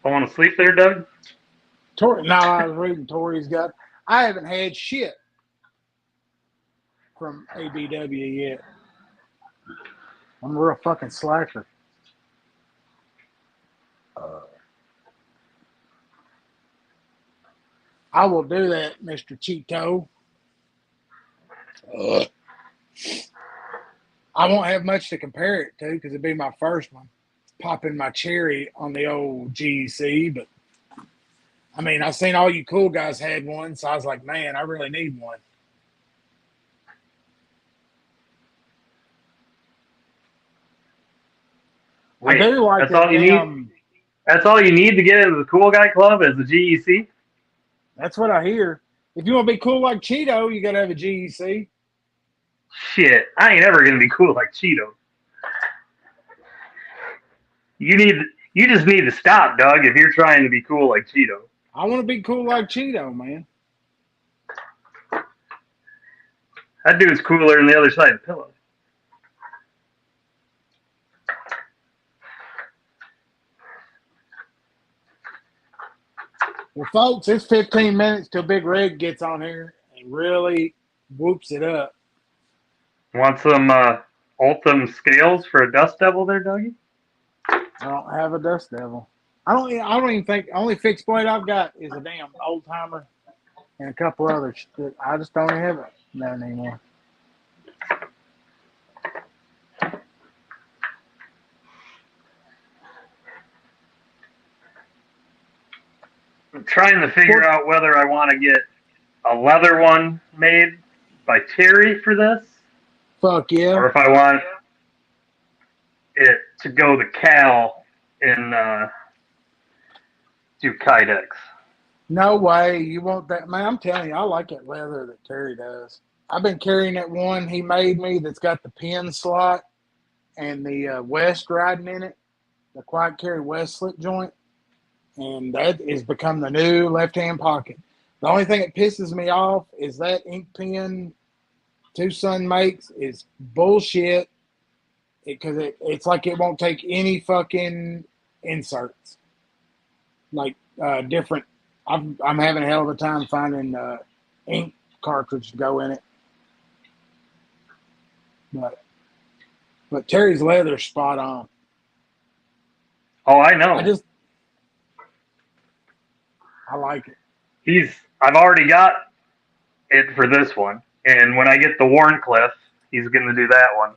Falling asleep there, Doug? No, I was reading Tori's got. I haven't had shit from ABW yet. I'm a real fucking slacker. I will do that, Mr. Cheeto. I won't have much to compare it to because it'd be my first one. Popping my cherry on the old GC, but I mean, I've seen all you cool guys had one, so I was like, man, I really need one. I Wait, do like that's that all you need. damn. That's all you need to get into the cool guy club is the GEC. That's what I hear. If you want to be cool like Cheeto, you got to have a GEC. Shit, I ain't ever gonna be cool like Cheeto. You need, you just need to stop, Doug. If you're trying to be cool like Cheeto. I want to be cool like Cheeto, man. That dude's cooler than the other side of the pillow. Well, folks, it's 15 minutes till Big Red gets on here and really whoops it up. Want some Ultim scales for a Dust Devil there, Dougie? I don't have a Dust Devil. I don't even think only fixed blade I've got is a damn old timer and a couple others. I just don't have it none anymore. I'm trying to figure out whether I want to get a leather one made by Terry for this, Fuck yeah. or if I want it to go to Cal and do Kydex. No way. You want that? Man, I'm telling you, I like that leather that Terry does. I've been carrying that one he made me that's got the pin slot and the West riding in it, the Quiet Carry West slip joint. And that has become the new left-hand pocket. The only thing that pisses me off is that ink pen Tucson makes is bullshit because it's like it won't take any fucking inserts. Like different. I'm having a hell of a time finding ink cartridge to go in it. But Terry's leather's spot on. Oh, I know. I like it. I've already got it for this one, and when I get the Warncliffe, he's going to do that one.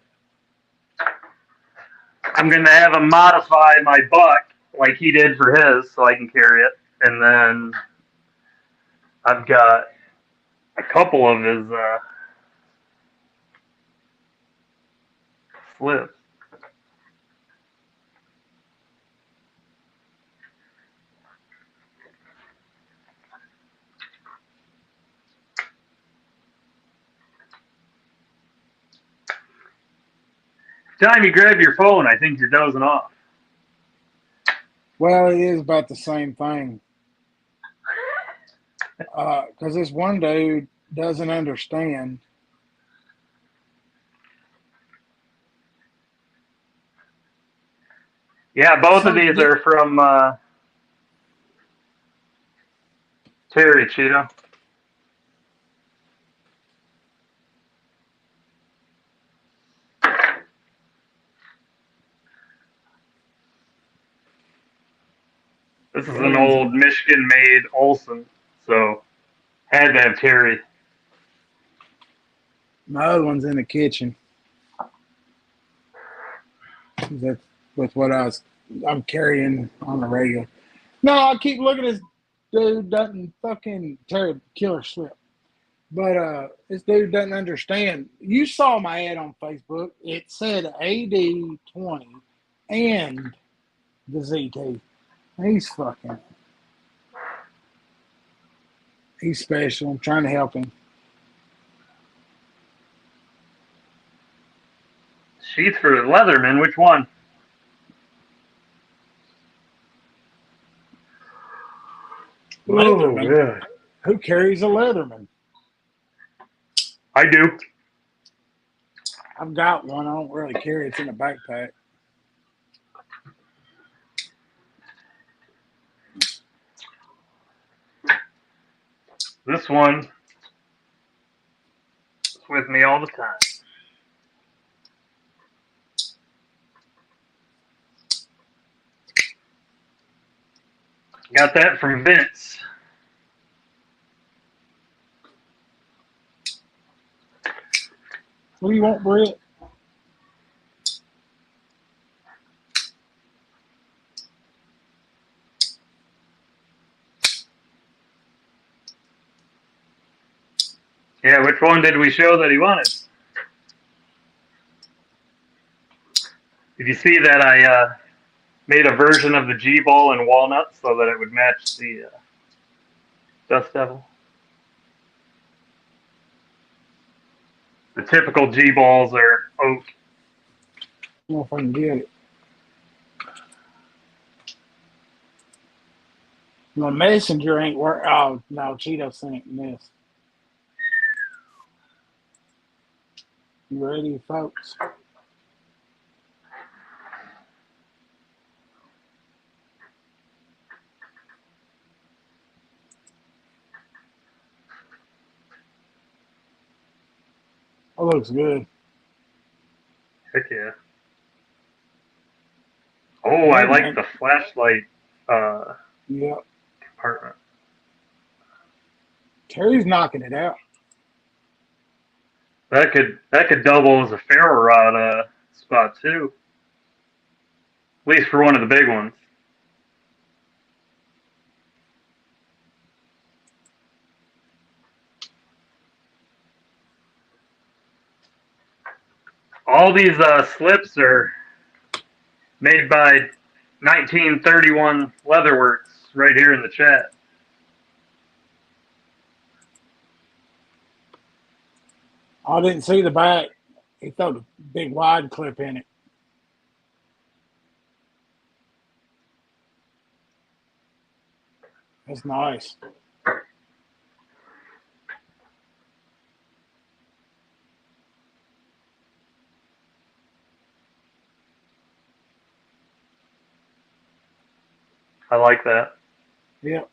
I'm going to have him modify my buck like he did for his, so I can carry it, and then I've got a couple of his slips. Time you grab your phone, I think you're dozing off. Well, it is about the same thing. Because this one dude doesn't understand. Yeah, both of these are from Terry Cheeto. This is an old Michigan-made Olson, so had to have Terry. My other one's in the kitchen. That's with what I'm carrying on the regular. No, I keep looking at this dude doesn't fucking Terry killer slip. But this dude doesn't understand. You saw my ad on Facebook. It said AD20 and the ZT. He's special. I'm trying to help him. Sheath for Leatherman, which one? Leatherman. Oh, yeah. Who carries a Leatherman? I do. I've got one. I don't really carry it. It's in a backpack. This one is with me all the time. Got that from Vince. What do you want, Brett? Yeah, which one did we show that he wanted? Did you see that I made a version of the G-ball in walnut so that it would match the Dust Devil. The typical G-balls are oak. I don't know if I can get it. My messenger ain't work. Oh, no, Cheeto sent this. You ready, folks? That looks good. Heck yeah. Oh, I like man. the flashlight Yeah. compartment. Terry's knocking it out. That could double as a ferro rod spot too. At least for one of the big ones. All these slips are made by 1931 Leatherworks right here in the chat. I didn't see the back. He threw a big wide clip in it. That's nice. I like that. Yep.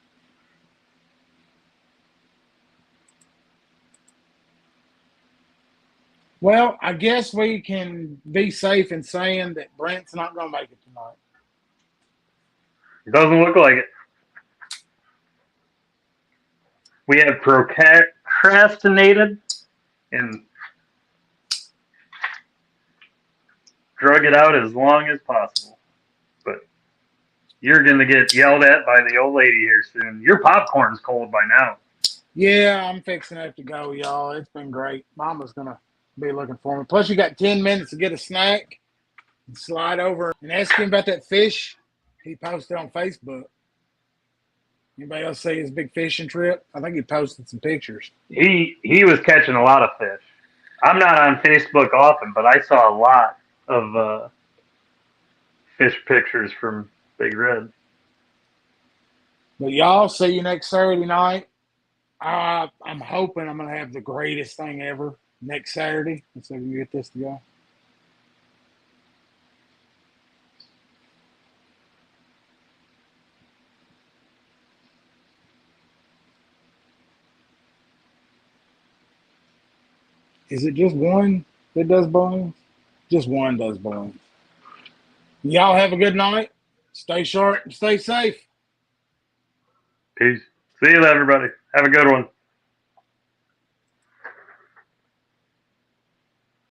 Well, I guess we can be safe in saying that Brent's not going to make it tonight. It doesn't look like it. We have procrastinated and drug it out as long as possible. But you're going to get yelled at by the old lady here soon. Your popcorn's cold by now. Yeah, I'm fixing to have to go, y'all. It's been great. Mama's going to be looking for me. Plus, you got 10 minutes to get a snack and slide over and ask him about that fish he posted on Facebook. Anybody else see his big fishing trip? I think he posted some pictures. He was catching a lot of fish. I'm not on Facebook often, but I saw a lot of fish pictures from Big Red. But y'all, see you next Saturday night. I'm hoping I'm going to have the greatest thing ever next Saturday. Let's see if we can get this to go. Is it just one that does balloons? Just one does balloons. Y'all have a good night. Stay sharp and stay safe. Peace. See you, everybody. Have a good one.